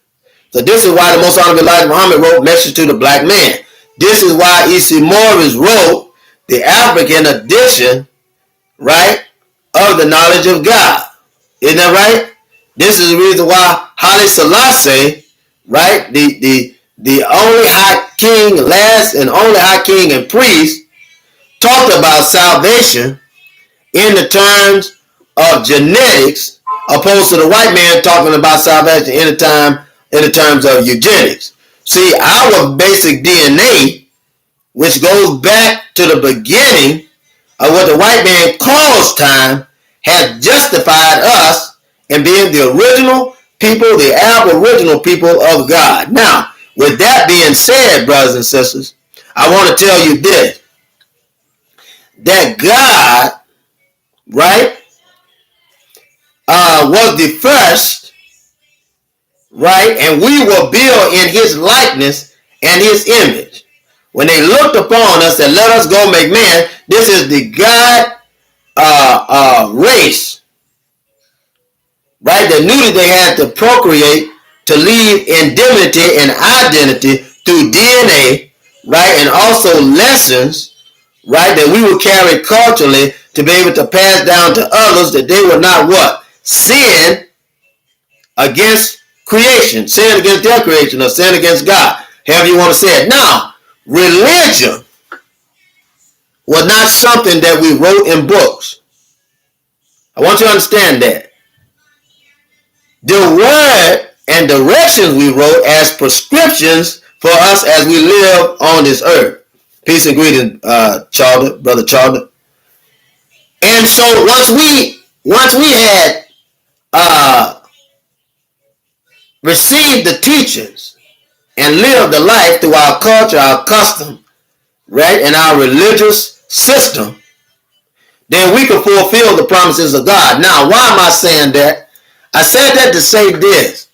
So this is why the Most Honorable Elijah Muhammad wrote Message to the Black Man. This is why E.C. Morris wrote the African edition, right, of the knowledge of God. Isn't that right? This is the reason why Haile Selassie, right, the only high king, last and only high king and priest, talked about salvation in the terms of genetics, opposed to the white man talking about salvation in the terms of eugenics. See, our basic DNA, which goes back to the beginning of what the white man calls time, has justified us in being the original people, the aboriginal people of God. Now, with that being said, brothers and sisters, I want to tell you this, that God, right, was the first, right, and we were built in his likeness and his image. When they looked upon us and let us go make man, this is the God race, right, that knew that they had to procreate to leave indemnity and identity through DNA, right, and also lessons, right, that we would carry culturally to be able to pass down to others, that they would not what? Sin against creation, sin against their creation, or sin against God, however you want to say it. Now, religion was not something that we wrote in books. I want you to understand that. The word and directions we wrote as prescriptions for us as we live on this earth. Peace and greetings, Charter, Brother Charter. And so once we had received the teachings and lived the life through our culture, our custom, right, and our religious system, then we can fulfill the promises of God. Now, why am I saying that? I said that to say this,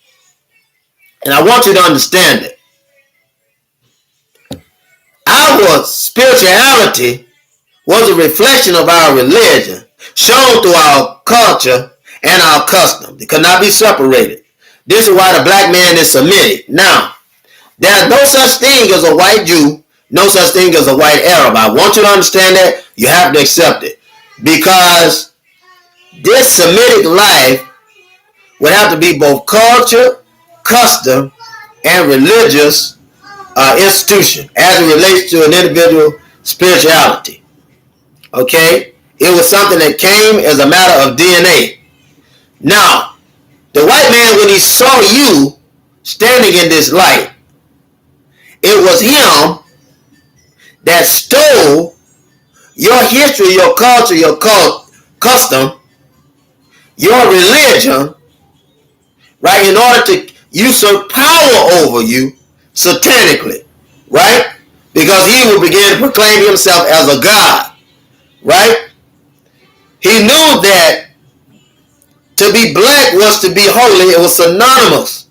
and I want you to understand it. Our spirituality was a reflection of our religion, shown through our culture and our custom. They could not be separated. This is why the black man is Semitic. Now, there's no such thing as a white Jew, no such thing as a white Arab. I want you to understand that. You have to accept it. Because this Semitic life would have to be both culture, custom, and religious institution as it relates to an individual spirituality. Okay? It was something that came as a matter of DNA. Now, the white man, when he saw you standing in this light, it was him that stole your history, your culture, your custom, your religion, right, in order to usurp power over you satanically, right? Because he would begin to proclaim himself as a god, right? He knew that to be black was to be holy. It was synonymous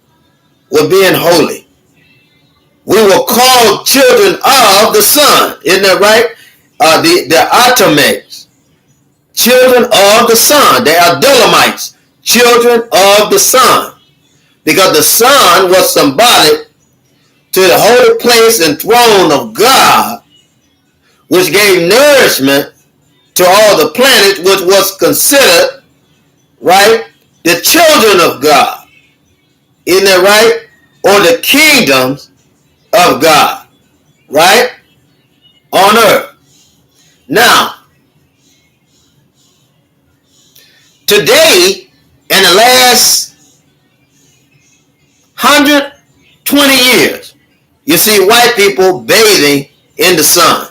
with being holy. We were called children of the sun, isn't that right? The Atomics, children of the sun. They are Dolamites, children of the sun. Because the sun was symbolic to the holy place and throne of God, which gave nourishment to all the planets, which was considered, right, the children of God. Isn't that right? Or the kingdoms of God, right, on earth. Now, today, in the last 120 years, you see white people bathing in the sun.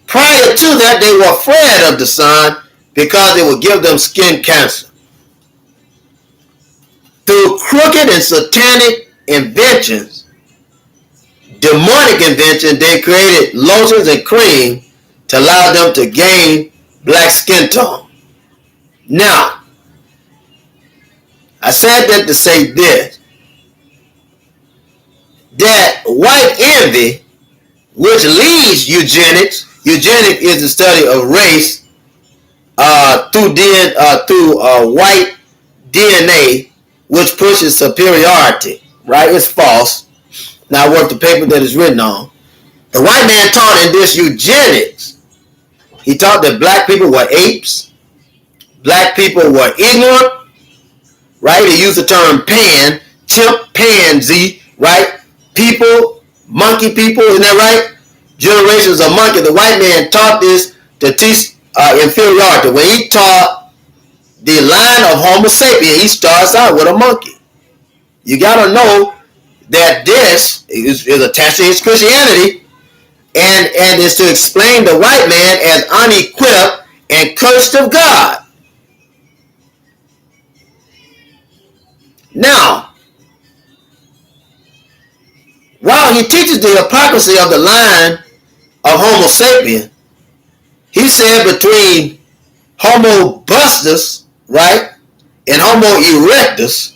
Prior to that, they were afraid of the sun because it would give them skin cancer. Through crooked and satanic inventions, demonic inventions, they created lotions and cream to allow them to gain black skin tone. Now, I said that to say this, that white envy, which leads eugenics. Eugenics is the study of race through white DNA, which pushes superiority. Right? It's false. Not worth the paper that it's written on. The white man taught in this eugenics. He taught that black people were apes. Black people were ignorant. Right? He used the term pan, chimpanzee. Right? People, monkey people. Isn't that right? Generations of monkey. The white man taught this to teach inferiority. When he taught the line of Homo sapien, he starts out with a monkey. You got to know that this is attached to his Christianity and is to explain the white man as unequipped and cursed of God. Now, while he teaches the hypocrisy of the line of Homo sapien, he said between Homo bustus, right, and Homo erectus,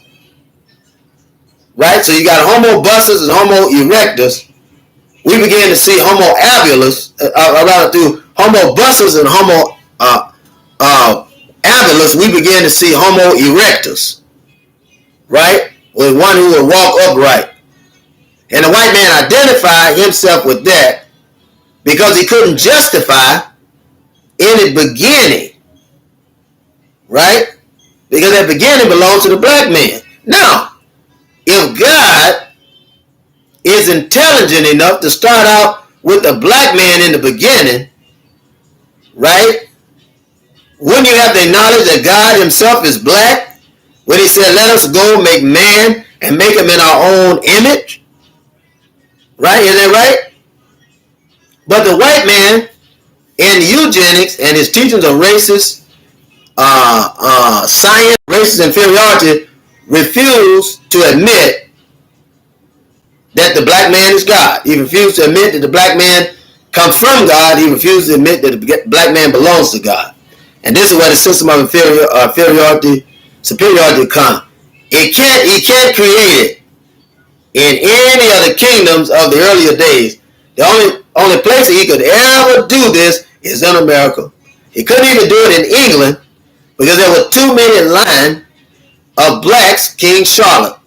right? So you got Homo bustus and Homo erectus. We began to see Homo habilis, through Homo bustus and Homo habilis, we began to see Homo erectus, right? With one who would walk upright. And the white man identified himself with that because he couldn't justify any beginning, right? Because that beginning belongs to the black man. Now, if God is intelligent enough to start out with the black man in the beginning, right? Wouldn't you have to acknowledge that God himself is black when he said, let us go make man and make him in our own image? Right? Is that right? But the white man in eugenics and his teachings of racist science, racist inferiority, refused to admit that the black man is God. He refused to admit that the black man comes from God. He refused to admit that the black man belongs to God. And this is where the system of superiority comes. He can't create it in any of the kingdoms of the earlier days. The only place that he could ever do this is in America. He couldn't even do it in England because there were too many lines of blacks. King Charlotte,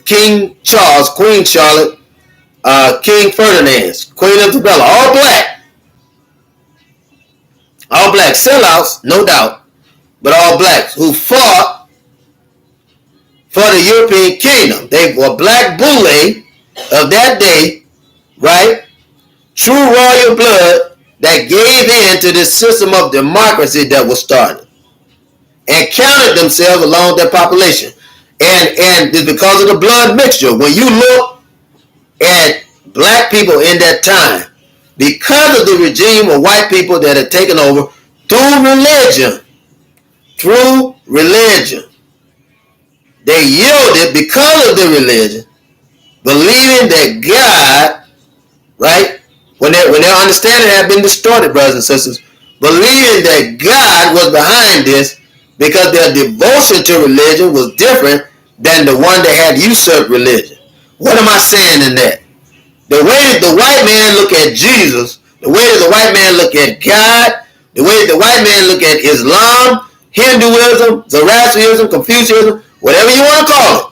King Charles, Queen Charlotte, King Ferdinand, Queen Isabella, all black. All black sellouts, no doubt, but all blacks who fought for the European kingdom. They were black boule of that day, right? True royal blood that gave in to this system of democracy that was started and counted themselves along their population. And it's because of the blood mixture. When you look at black people in that time, because of the regime of white people that had taken over through religion, they yielded because of the religion, believing that God, right, when their understanding had been distorted, brothers and sisters, believing that God was behind this because their devotion to religion was different than the one that had usurped religion. What am I saying in that? The way the white man looked at Jesus The way that the white man look at God, the way that the white man look at Islam, Hinduism, Zoroastrianism, Confucianism, whatever you want to call it,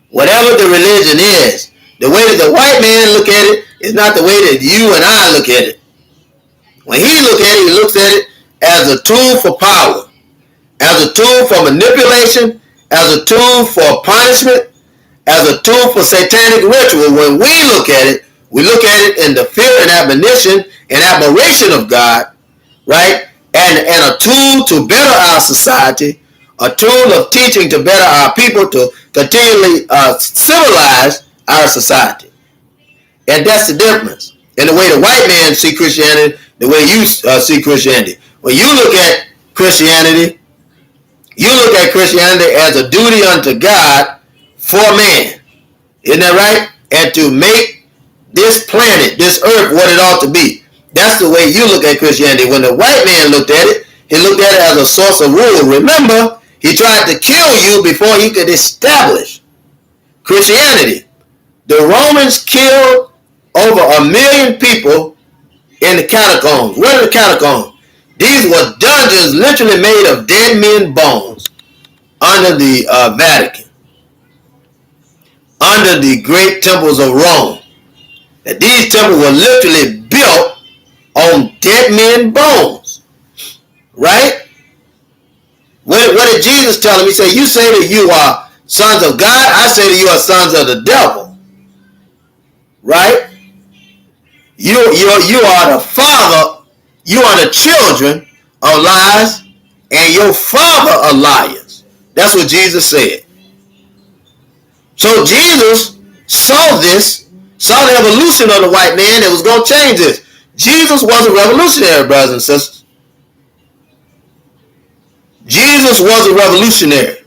whatever the religion is, the way that the white man look at it is not the way that you and I look at it. When he look at it, he looks at it as a tool for power, as a tool for manipulation, as a tool for punishment, as a tool for satanic ritual. When we look at it in the fear and admonition and admiration of God, right? And a tool to better our society, a tool of teaching to better our people, to continually civilize our society. And that's the difference. And the way the white man see Christianity, the way you see Christianity. When you look at Christianity, you look at Christianity as a duty unto God for man. Isn't that right? And to make this planet, this earth, what it ought to be. That's the way you look at Christianity. When the white man looked at it, he looked at it as a source of rule. Remember, he tried to kill you before he could establish Christianity. The Romans killed over 1 million people in the catacombs. What are the catacombs? These were dungeons literally made of dead men's bones under the Vatican, under the great temples of Rome. That these temples were literally built on dead men's bones, right? What did Jesus tell him? He said, you say that you are sons of God, I say that you are sons of the devil, right? You are the father, you are the children of lies, and your father are liars. That's what Jesus said. So Jesus saw this, saw the evolution of the white man that was going to change this. Jesus was a revolutionary, brothers and sisters. Jesus was a revolutionary.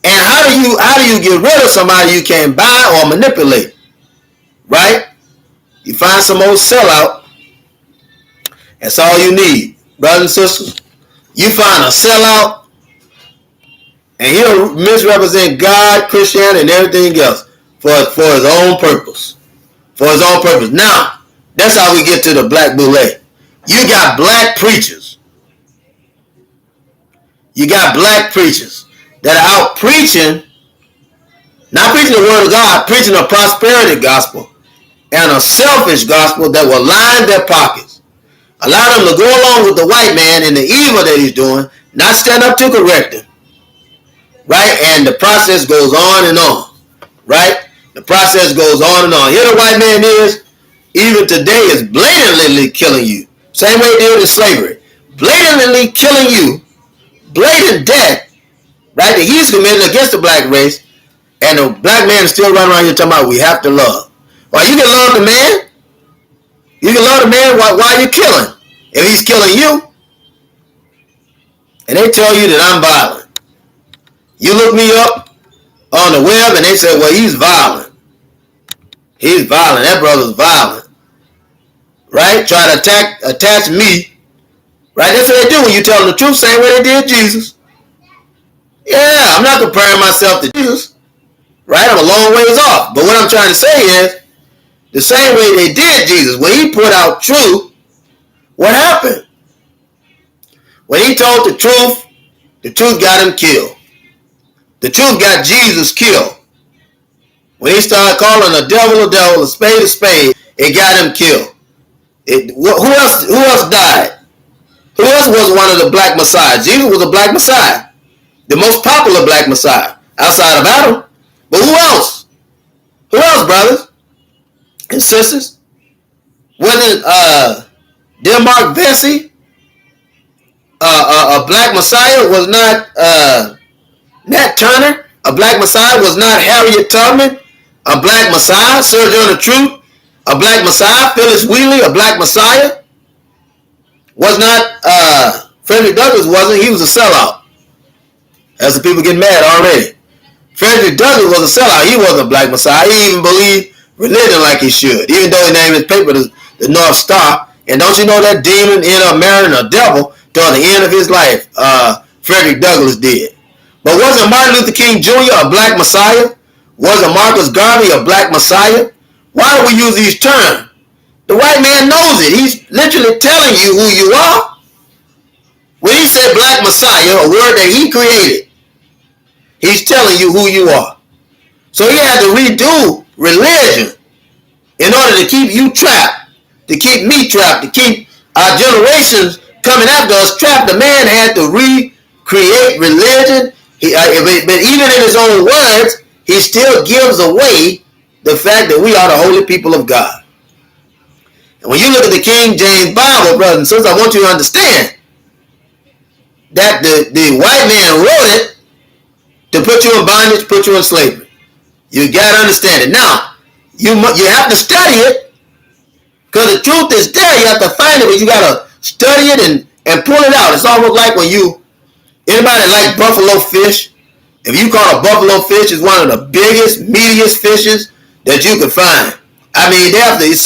And how do you get rid of somebody you can't buy or manipulate? Right? You find some old sellout. That's all you need, brothers and sisters. You find a sellout, and he'll misrepresent God, Christianity, and everything else for his own purpose. For his own purpose. Now, that's how we get to the black boule. You got black preachers. You got black preachers that are out preaching, not preaching the word of God, preaching a prosperity gospel and a selfish gospel that will line their pockets. Allow them to go along with the white man and the evil that he's doing, not stand up to correct him. Right? And the process goes on and on. Right? The process goes on and on. Here the white man is, even today, is blatantly killing you. Same way they did in slavery. Blatantly killing you. Blatant death. Right? That he's committed against the black race. And the black man is still running around here talking about we have to love. Well, you can love the man. You can love the man while you're killing. If he's killing you. And they tell you that I'm violent. You look me up on the web and they say, well, he's violent. He's violent. That brother's violent. Right? Try to attach me. Right? That's what they do when you tell them the truth. Same way they did Jesus. Yeah, I'm not comparing myself to Jesus. Right? I'm a long ways off. But what I'm trying to say is, the same way they did Jesus, when he put out truth, what happened? When he told the truth got him killed. The truth got Jesus killed. When he started calling a devil, a spade, it got him killed. Who else died? Who else was one of the black messiahs? Jesus was a black messiah. The most popular black messiah. Outside of Adam. But who else? Who else, brothers and sisters? Wasn't Denmark Vesey a black messiah? Was not Nat Turner a black messiah? Was not Harriet Tubman a black messiah? Sojourner Truth a black messiah? Phyllis Wheatley a black messiah? Was not Frederick Douglass? Wasn't he? Was a sellout. As the people get mad already. Frederick Douglass was a sellout. He wasn't a black messiah. He even believed religion like he should, even though he named his paper the North Star. And don't you know that demon ended up marrying a devil toward the end of his life? Frederick Douglass did. But wasn't Martin Luther King Jr. a black messiah? Wasn't Marcus Garvey a black messiah? Why do we use these terms? The white man knows it. He's literally telling you who you are. When he said black Messiah, a word that he created, he's telling you who you are. So he had to redo religion in order to keep you trapped, to keep me trapped, to keep our generations coming after us trapped. The man had to recreate religion. But even in his own words, he still gives away the fact that we are the holy people of God. And when you look at the King James Bible, brothers and sisters, I want you to understand that the white man wrote it to put you in bondage, put you in slavery. You got to understand it. Now, you have to study it, because the truth is there. You have to find it, but you got to study it and pull it out. It's almost like when anybody like buffalo fish, if you caught a buffalo fish, it's one of the biggest, meatiest fishes that you can find. I mean, it's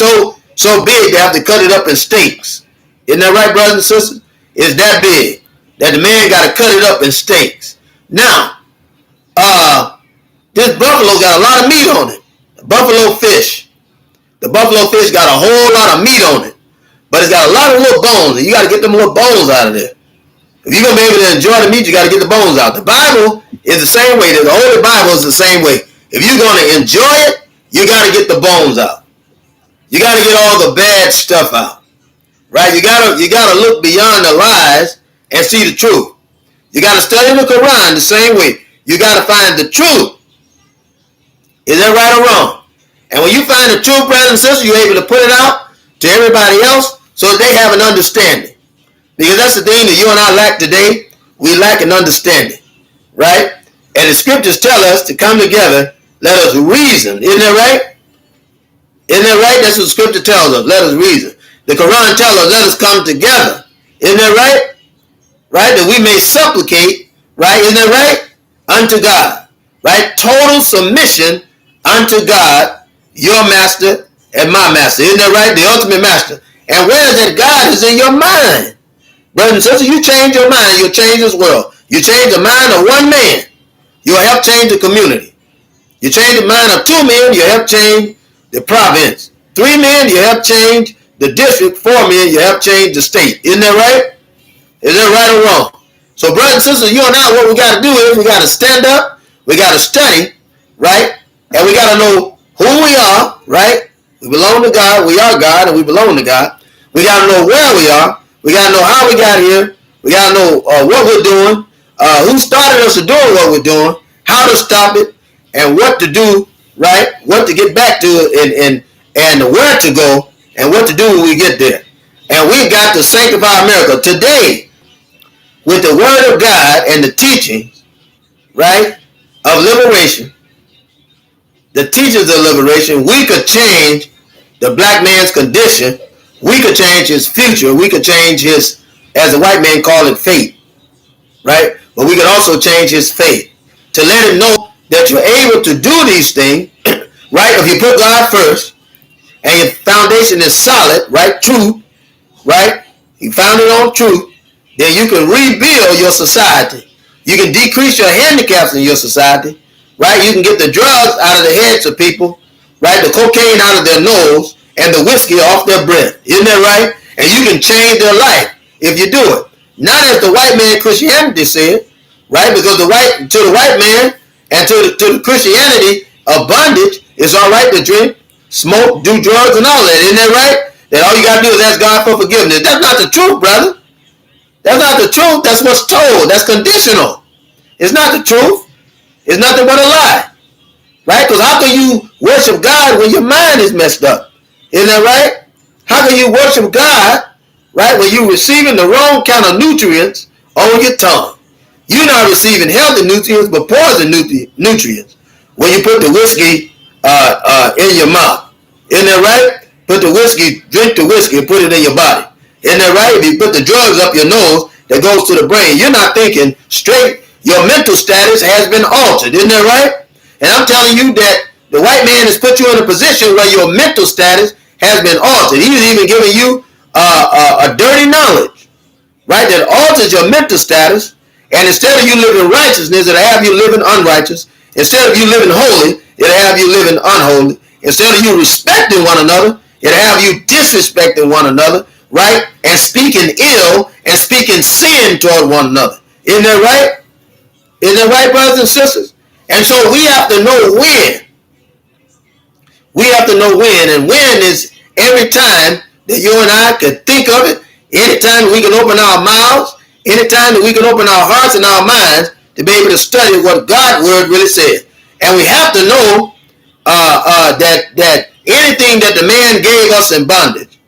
so big, they have to cut it up in steaks. Isn't that right, brothers and sisters? It's that big that the man got to cut it up in steaks. Now, this buffalo got a lot of meat on it. The buffalo fish got a whole lot of meat on it, but it's got a lot of little bones, and you got to get them little bones out of there. If you're going to be able to enjoy the meat, you got to get the bones out. The Bible is the same way. The Holy Bible is the same way. If you're going to enjoy it, you got to get the bones out. You got to get all the bad stuff out, right? You got to look beyond the lies and see the truth. You got to study the Quran the same way. You got to find the truth. Is that right or wrong? And when you find the truth, brothers and sisters, you're able to put it out to everybody else so that they have an understanding. Because that's the thing that you and I lack today. We lack an understanding, right? And the scriptures tell us to come together. Let us reason. Isn't that right? Isn't that right? That's what the scripture tells us. Let us reason. The Quran tells us, let us come together. Isn't that right? Right? That we may supplicate, right? Isn't that right? Unto God. Right? Total submission unto God, your master and my master. Isn't that right? The ultimate master. And where is that God is in your mind. Brothers and sisters, you change your mind, you'll change this world. You change the mind of one man, you'll help change the community. You change the mind of two men, you'll help change the province. 3 men, you help change the district. 4 men, you help change the state. Isn't that right? Is that right or wrong? So brothers and sisters, you and I, what we got to do is we got to stand up, we got to study, right? And we got to know who we are, right? We belong to God, we are God, and we belong to God. We got to know where we are. We got to know how we got here. We got to know what we're doing, who started us to doing what we're doing, how to stop it, and what to do, right? What to get back to, and where to go, and what to do when we get there. And we got to sanctify America today with the word of God and the teachings, right, of liberation. The teachings of liberation, we could change the black man's condition. We could change his future. We could change his, as the white man called it, fate, right? But we could also change his fate to let him know that you're able to do these things, right? If you put God first and your foundation is solid, right? Truth, right? You found it on truth, then you can rebuild your society. You can decrease your handicaps in your society, right? You can get the drugs out of the heads of people, right? The cocaine out of their nose, and the whiskey off their breath. Isn't that right? And you can change their life if you do it. Not as the white man Christianity said, right? Because to the white man and to the Christianity of bondage, it's all right to drink, smoke, do drugs, and all that. Isn't that right? That all you got to do is ask God for forgiveness. That's not the truth, brother. That's not the truth. That's what's told. That's conditional. It's not the truth. It's nothing but a lie. Right? Because how can you worship God when your mind is messed up? Isn't that right? How can you worship God, right, when you're receiving the wrong kind of nutrients on your tongue? You're not receiving healthy nutrients, but poison nutrients when you put the whiskey in your mouth. Isn't that right? Drink the whiskey and put it in your body. Isn't that right? If you put the drugs up your nose that goes to the brain, you're not thinking straight. Your mental status has been altered. Isn't that right? And I'm telling you that the white man has put you in a position where your mental status has been altered. He's even giving you a dirty knowledge, right, that alters your mental status. And instead of you living righteousness, it'll have you living unrighteous. Instead of you living holy, it'll have you living unholy. Instead of you respecting one another, It'll have you disrespecting one another, right? And speaking ill and speaking sin toward one another. Isn't that right? Isn't that right, brothers and sisters? And so we have to know when. We have to know when. And when is every time that you and I could think of it. Anytime we can open our mouths. Anytime that we can open our hearts and our minds to be able to study what God's word really says. And we have to know that anything that the man gave us in bondage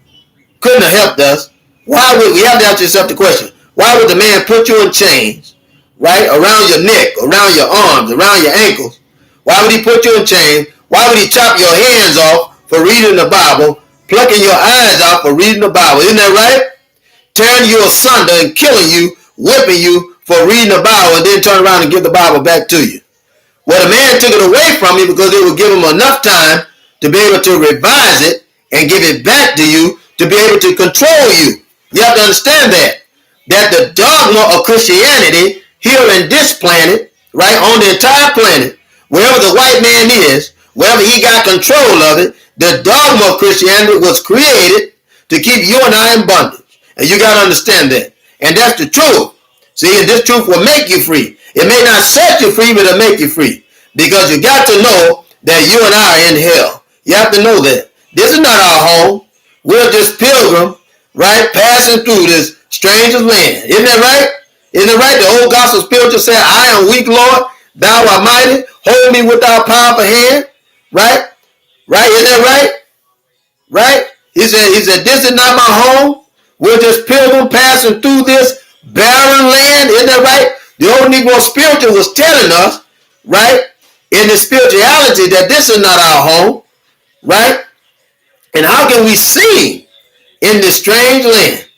couldn't have helped us. Why would we have to ask yourself the question? Why would the man put you in chains, right, around your neck, around your arms, around your ankles? Why would he put you in chains? Why would he chop your hands off for reading the Bible, plucking your eyes out for reading the Bible? Isn't that right? Tearing you asunder and killing you, whipping you for reading the Bible, and then turn around and give the Bible back to you. Well, the man took it away from you because it would give him enough time to be able to revise it and give it back to you to be able to control you. You have to understand that the dogma of Christianity here in this planet, right, on the entire planet, wherever the white man is, wherever he got control of it, the dogma of Christianity was created to keep you and I in bondage. And you got to understand that. And that's the truth. See, and this truth will make you free. It may not set you free, but it'll make you free. Because you got to know that you and I are in hell. You have to know that. This is not our home. We're just pilgrims, right, passing through this stranger's land. Isn't that right? Isn't it right? The old gospel spiritual said, I am weak, Lord. Thou art mighty. Hold me with thy powerful hand. Right? Right? Isn't that right? Right? He said, this is not my home. We're just pilgrims passing through this barren land. Isn't that right? The old Negro spiritual was telling us, right, in the spirituality that this is not our home, right? And how can we sing in this strange land?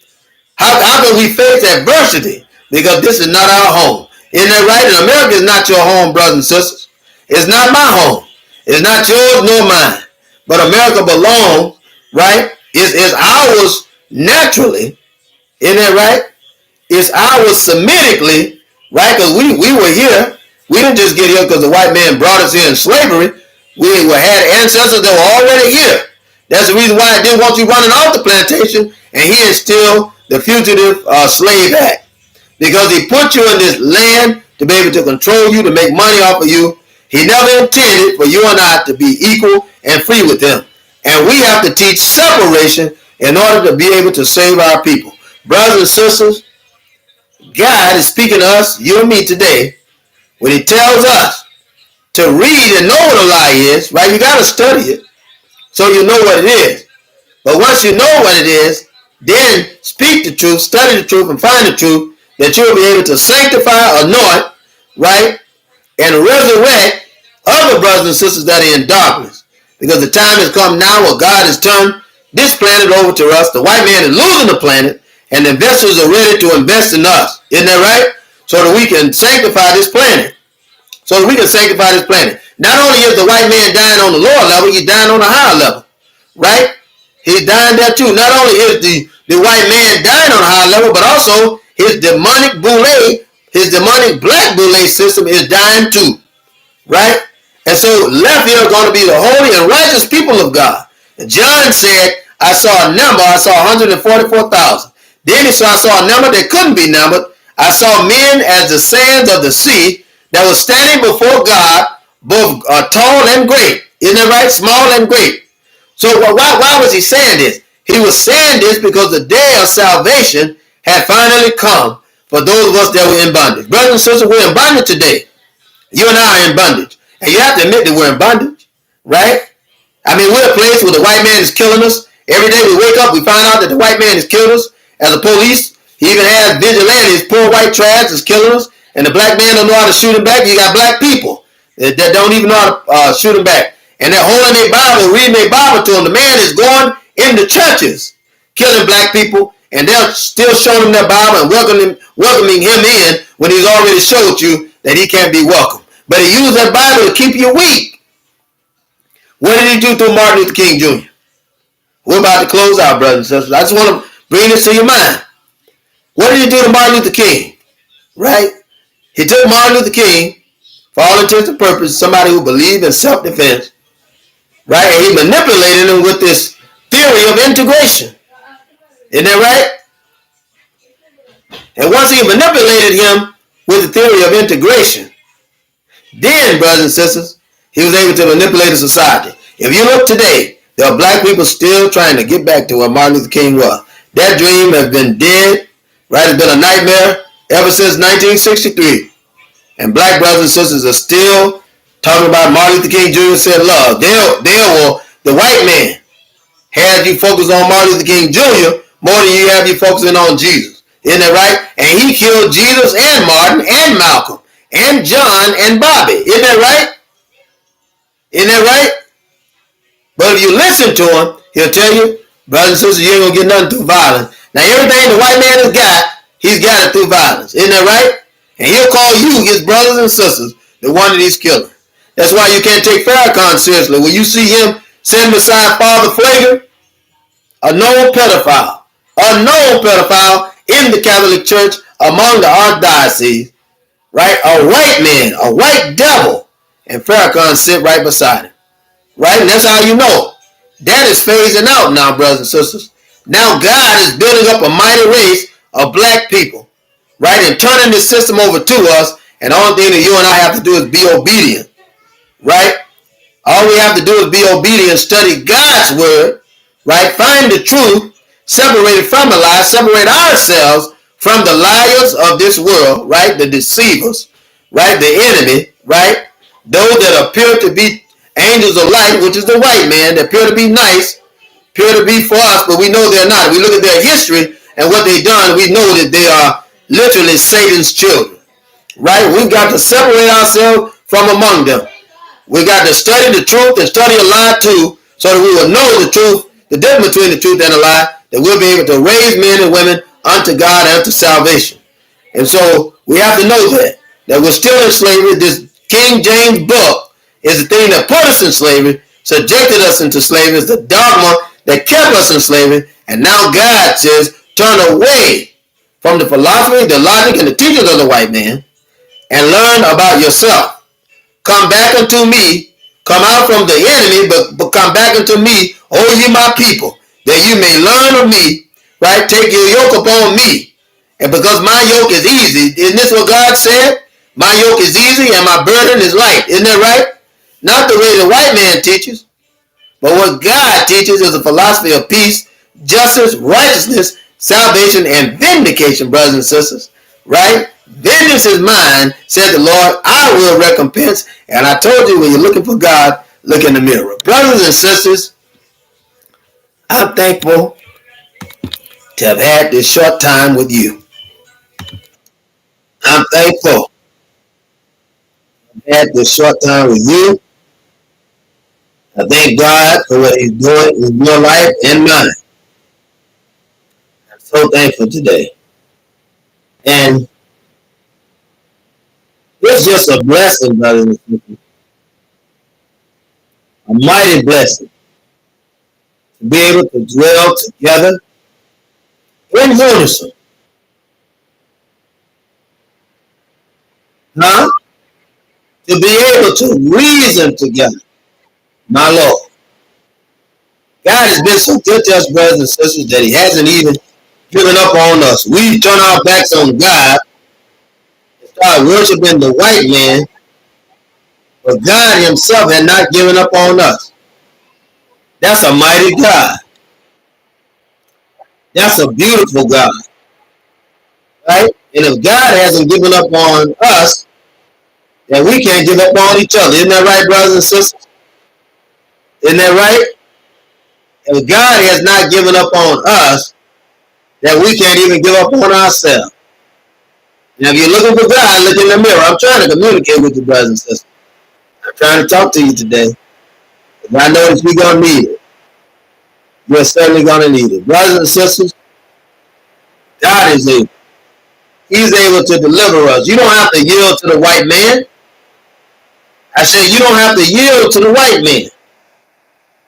How can we face adversity? Because this is not our home. Isn't that right? And America is not your home, brothers and sisters. It's not my home. It's not yours nor mine. But America belongs, right? Is ours naturally. Isn't that right? It's ours Semitically, right? Because we were here. We didn't just get here because the white man brought us here in slavery. We had ancestors that were already here. That's the reason why I didn't want you running off the plantation and he instilled the Fugitive Slave Act. Because he put you in this land to be able to control you, to make money off of you. He never intended for you and I to be equal and free with him. And we have to teach separation in order to be able to save our people. Brothers and sisters, God is speaking to us, you and me today, when he tells us to read and know what a lie is, right? You got to study it so you know what it is. But once you know what it is, then speak the truth, study the truth, and find the truth that you'll be able to sanctify, anoint, right, and resurrect other brothers and sisters that are in darkness. Because the time has come now where God has turned this planet over to us. The white man is losing the planet, and the investors are ready to invest in us. Isn't that right? So that we can sanctify this planet. So that we can sanctify this planet. Not only is the white man dying on the lower level, he's dying on the higher level. Right? He's dying there too. Not only is the white man dying on a higher level, but also his demonic boule, his demonic black boule system is dying too. Right? And so left here are going to be the holy and righteous people of God. And John said, I saw a number, I saw 144,000. Then he saw, I saw a number that couldn't be numbered. I saw men as the sands of the sea that were standing before God, both tall and great. Isn't that right? Small and great. So why was he saying this? He was saying this because the day of salvation had finally come for those of us that were in bondage. Brothers and sisters, we're in bondage today. You and I are in bondage. And you have to admit that we're in bondage, right? I mean, we're a place where the white man is killing us. Every day we wake up, we find out that the white man has killed us. As a police, he even has vigilantes, poor white trash is killing us. And the black man don't know how to shoot him back. You got black people that don't even know how to shoot him back. And they're holding their Bible, reading their Bible to him. The man is going into churches, killing black people, and they're still showing him their Bible and welcoming him in when he's already showed you that he can't be welcome. But he used that Bible to keep you weak. What did he do to Martin Luther King Jr.? We're about to close out, brothers and sisters. I just want to bring this to your mind. What did he do to Martin Luther King? Right? He took Martin Luther King, for all intents and purposes, somebody who believed in self-defense, right? And he manipulated him with this theory of integration. Isn't that right? And once he manipulated him with the theory of integration, then, brothers and sisters, he was able to manipulate the society. If you look today, there are black people still trying to get back to what Martin Luther King was. That dream has been dead, right? It's been a nightmare ever since 1963. And black brothers and sisters are still talking about Martin Luther King Jr. said love. The white man has you focus on Martin Luther King Jr. more than you have you focusing on Jesus. Isn't that right? And he killed Jesus and Martin and Malcolm and John and Bobby. Isn't that right? Isn't that right? But if you listen to him, he'll tell you, brothers and sisters, you ain't gonna get nothing through violence. Now everything the white man has got, he's got it through violence. Isn't that right? And he'll call you, his brothers and sisters, the one that he's killing. That's why you can't take Farrakhan seriously. When you see him sitting beside Father Flager, a known pedophile in the Catholic Church among the archdiocese, right? A white man, a white devil, and Farrakhan sit right beside him, right? And that's how you know. That is phasing out now, brothers and sisters. Now God is building up a mighty race of black people, right? And turning this system over to us, and the only thing that you and I have to do is be obedient, right? All we have to do is be obedient, study God's word, right? Find the truth, separate it from a lie, separate ourselves from the liars of this world, right? The deceivers, right? The enemy, right? Those that appear to be angels of light, which is the white man, that appear to be nice, appear to be for us, but we know they're not. If we look at their history and what they've done, we know that they are literally Satan's children, right? We've got to separate ourselves from among them. We got to study the truth and study a lie too, so that we will know the truth, the difference between the truth and a lie, that we'll be able to raise men and women unto God and unto salvation. And so we have to know that we're still in slavery. This King James book is the thing that put us in slavery, subjected us into slavery. It's the dogma that kept us in slavery. And now God says, turn away from the philosophy, the logic, and the teachings of the white man, and learn about yourself. Come back unto me, come out from the enemy, but come back unto me, O ye my people, that you may learn of me, right? Take your yoke upon me. And because my yoke is easy, isn't this what God said? My yoke is easy and my burden is light. Isn't that right? Not the way the white man teaches, but what God teaches is a philosophy of peace, justice, righteousness, salvation, and vindication, brothers and sisters, right? Vengeance is mine, said the Lord, I will recompense. And I told you, when you're looking for God, look in the mirror. Brothers and sisters, I'm thankful to have had this short time with you. I'm thankful to have had this short time with you. I thank God for what he's doing in your life and mine. I'm so thankful today. And it's just a blessing, brothers and sisters. A mighty blessing to be able to dwell together in unison. Huh? To be able to reason together. My Lord. God has been so good to us, brothers and sisters, that he hasn't even given up on us. We turn our backs on God and start worshiping the white man, but God himself had not given up on us. That's a mighty God. That's a beautiful God. Right? And if God hasn't given up on us, then we can't give up on each other. Isn't that right, brothers and sisters? Isn't that right? If God has not given up on us, then we can't even give up on ourselves. Now, if you're looking for God, look in the mirror. I'm trying to communicate with you, brothers and sisters. I'm trying to talk to you today. I know that you're going to need it. You're certainly going to need it. Brothers and sisters, God is able. He's able to deliver us. You don't have to yield to the white man. I say you don't have to yield to the white man.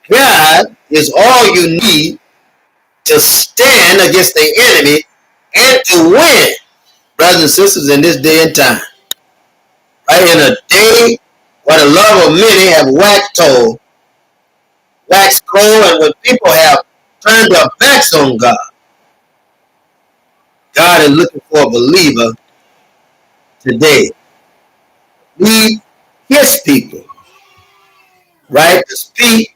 God is all you need to stand against the enemy and to win, brothers and sisters, in this day and time. Right? In a day where the love of many have waxed cold, and when people have turn their backs on God. God is looking for a believer today. We, his people, right, to speak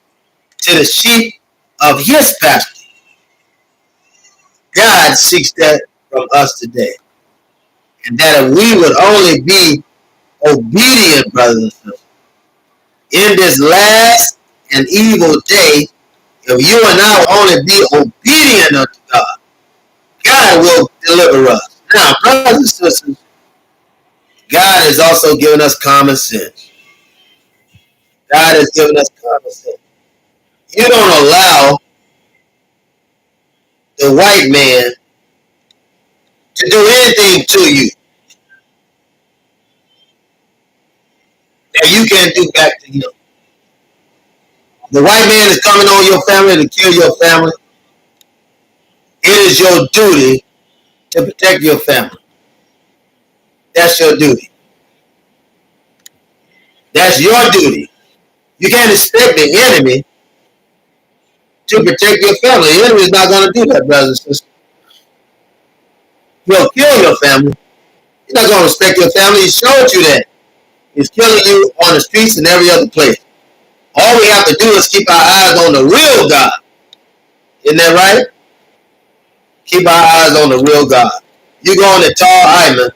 to the sheep of his pasture. God seeks that from us today. And that if we would only be obedient, brothers and sisters, in this last and evil day, if you and I will only be obedient unto God, God will deliver us. Now, brothers and sisters, God has also given us common sense. God has given us common sense. You don't allow the white man to do anything to you that you can't do back to him. The white man is coming on your family to kill your family. It is your duty to protect your family. That's your duty. That's your duty. You can't expect the enemy to protect your family. The enemy is not going to do that, brothers and sisters. He'll kill your family. He's not going to respect your family. He showed you that. He's killing you on the streets and every other place. All we have to do is keep our eyes on the real God. Isn't that right? Keep our eyes on the real God. You go on the tall island,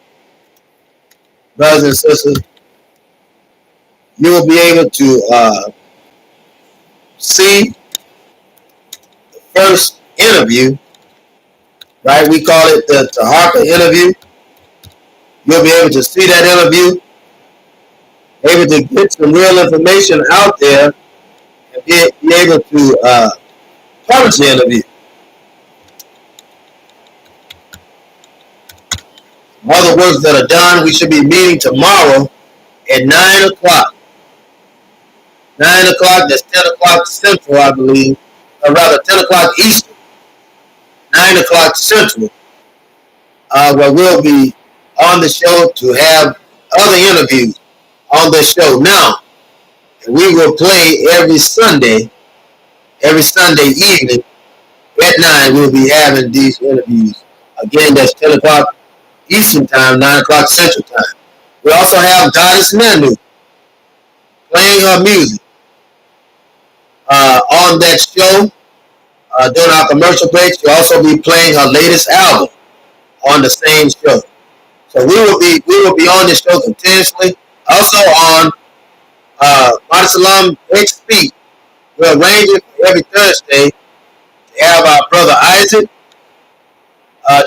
brothers and sisters, you will be able to see the first interview, right? We call it the Harper interview. You'll be able to see that interview, able to get some real information out there, and be able to publish the interview. Other works that are done, we should be meeting tomorrow at 9 o'clock. 9 o'clock, that's 10 o'clock Central, I believe. Or rather, 10 o'clock Eastern. 9 o'clock Central. Where we'll be on the show to have other interviews on the show. Now, we will play every Sunday evening at 9. We'll be having these interviews. Again, that's 10 o'clock Eastern Time, 9 o'clock Central Time. We also have Goddess Manu playing her music on that show. During our commercial break, she'll also be playing her latest album on the same show. So we will be on this show continuously. Also on Mauricelm-Lei. We're arranging for every Thursday to have our brother Isaac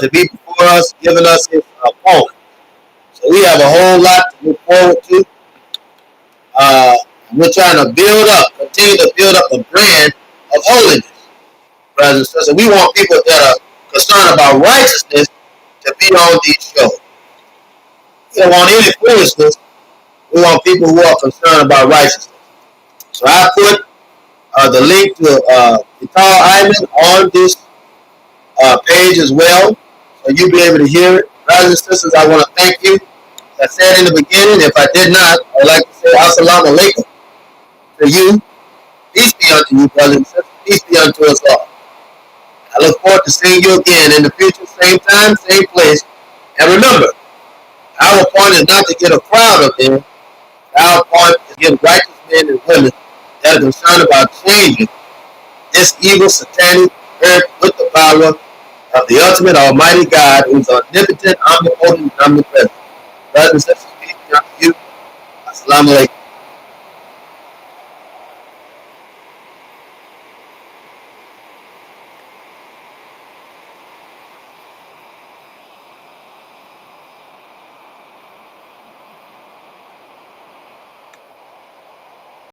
to be before us, giving us his poem. So we have a whole lot to look forward to. We're trying to continue to build up a brand of holiness, brothers and sisters. We want people that are concerned about righteousness to be on these shows. We don't want any foolishness. We want people who are concerned about righteousness. So I put the link to Guitar Island on this page as well, so you'll be able to hear it. Brothers and sisters, I want to thank you. As I said in the beginning, if I did not, I'd like to say Assalamu alaikum to you. Peace be unto you, brothers and sisters. Peace be unto us all. I look forward to seeing you again in the future, same time, same place. And remember, our point is not to get a crowd of them. Our point is to get righteous men and women that are concerned about changing this evil, satanic earth with the power of the ultimate Almighty God, who is omnipotent, omnipotent, and omnipresent. Brothers and sisters, peace be unto you. Assalamu alaikum.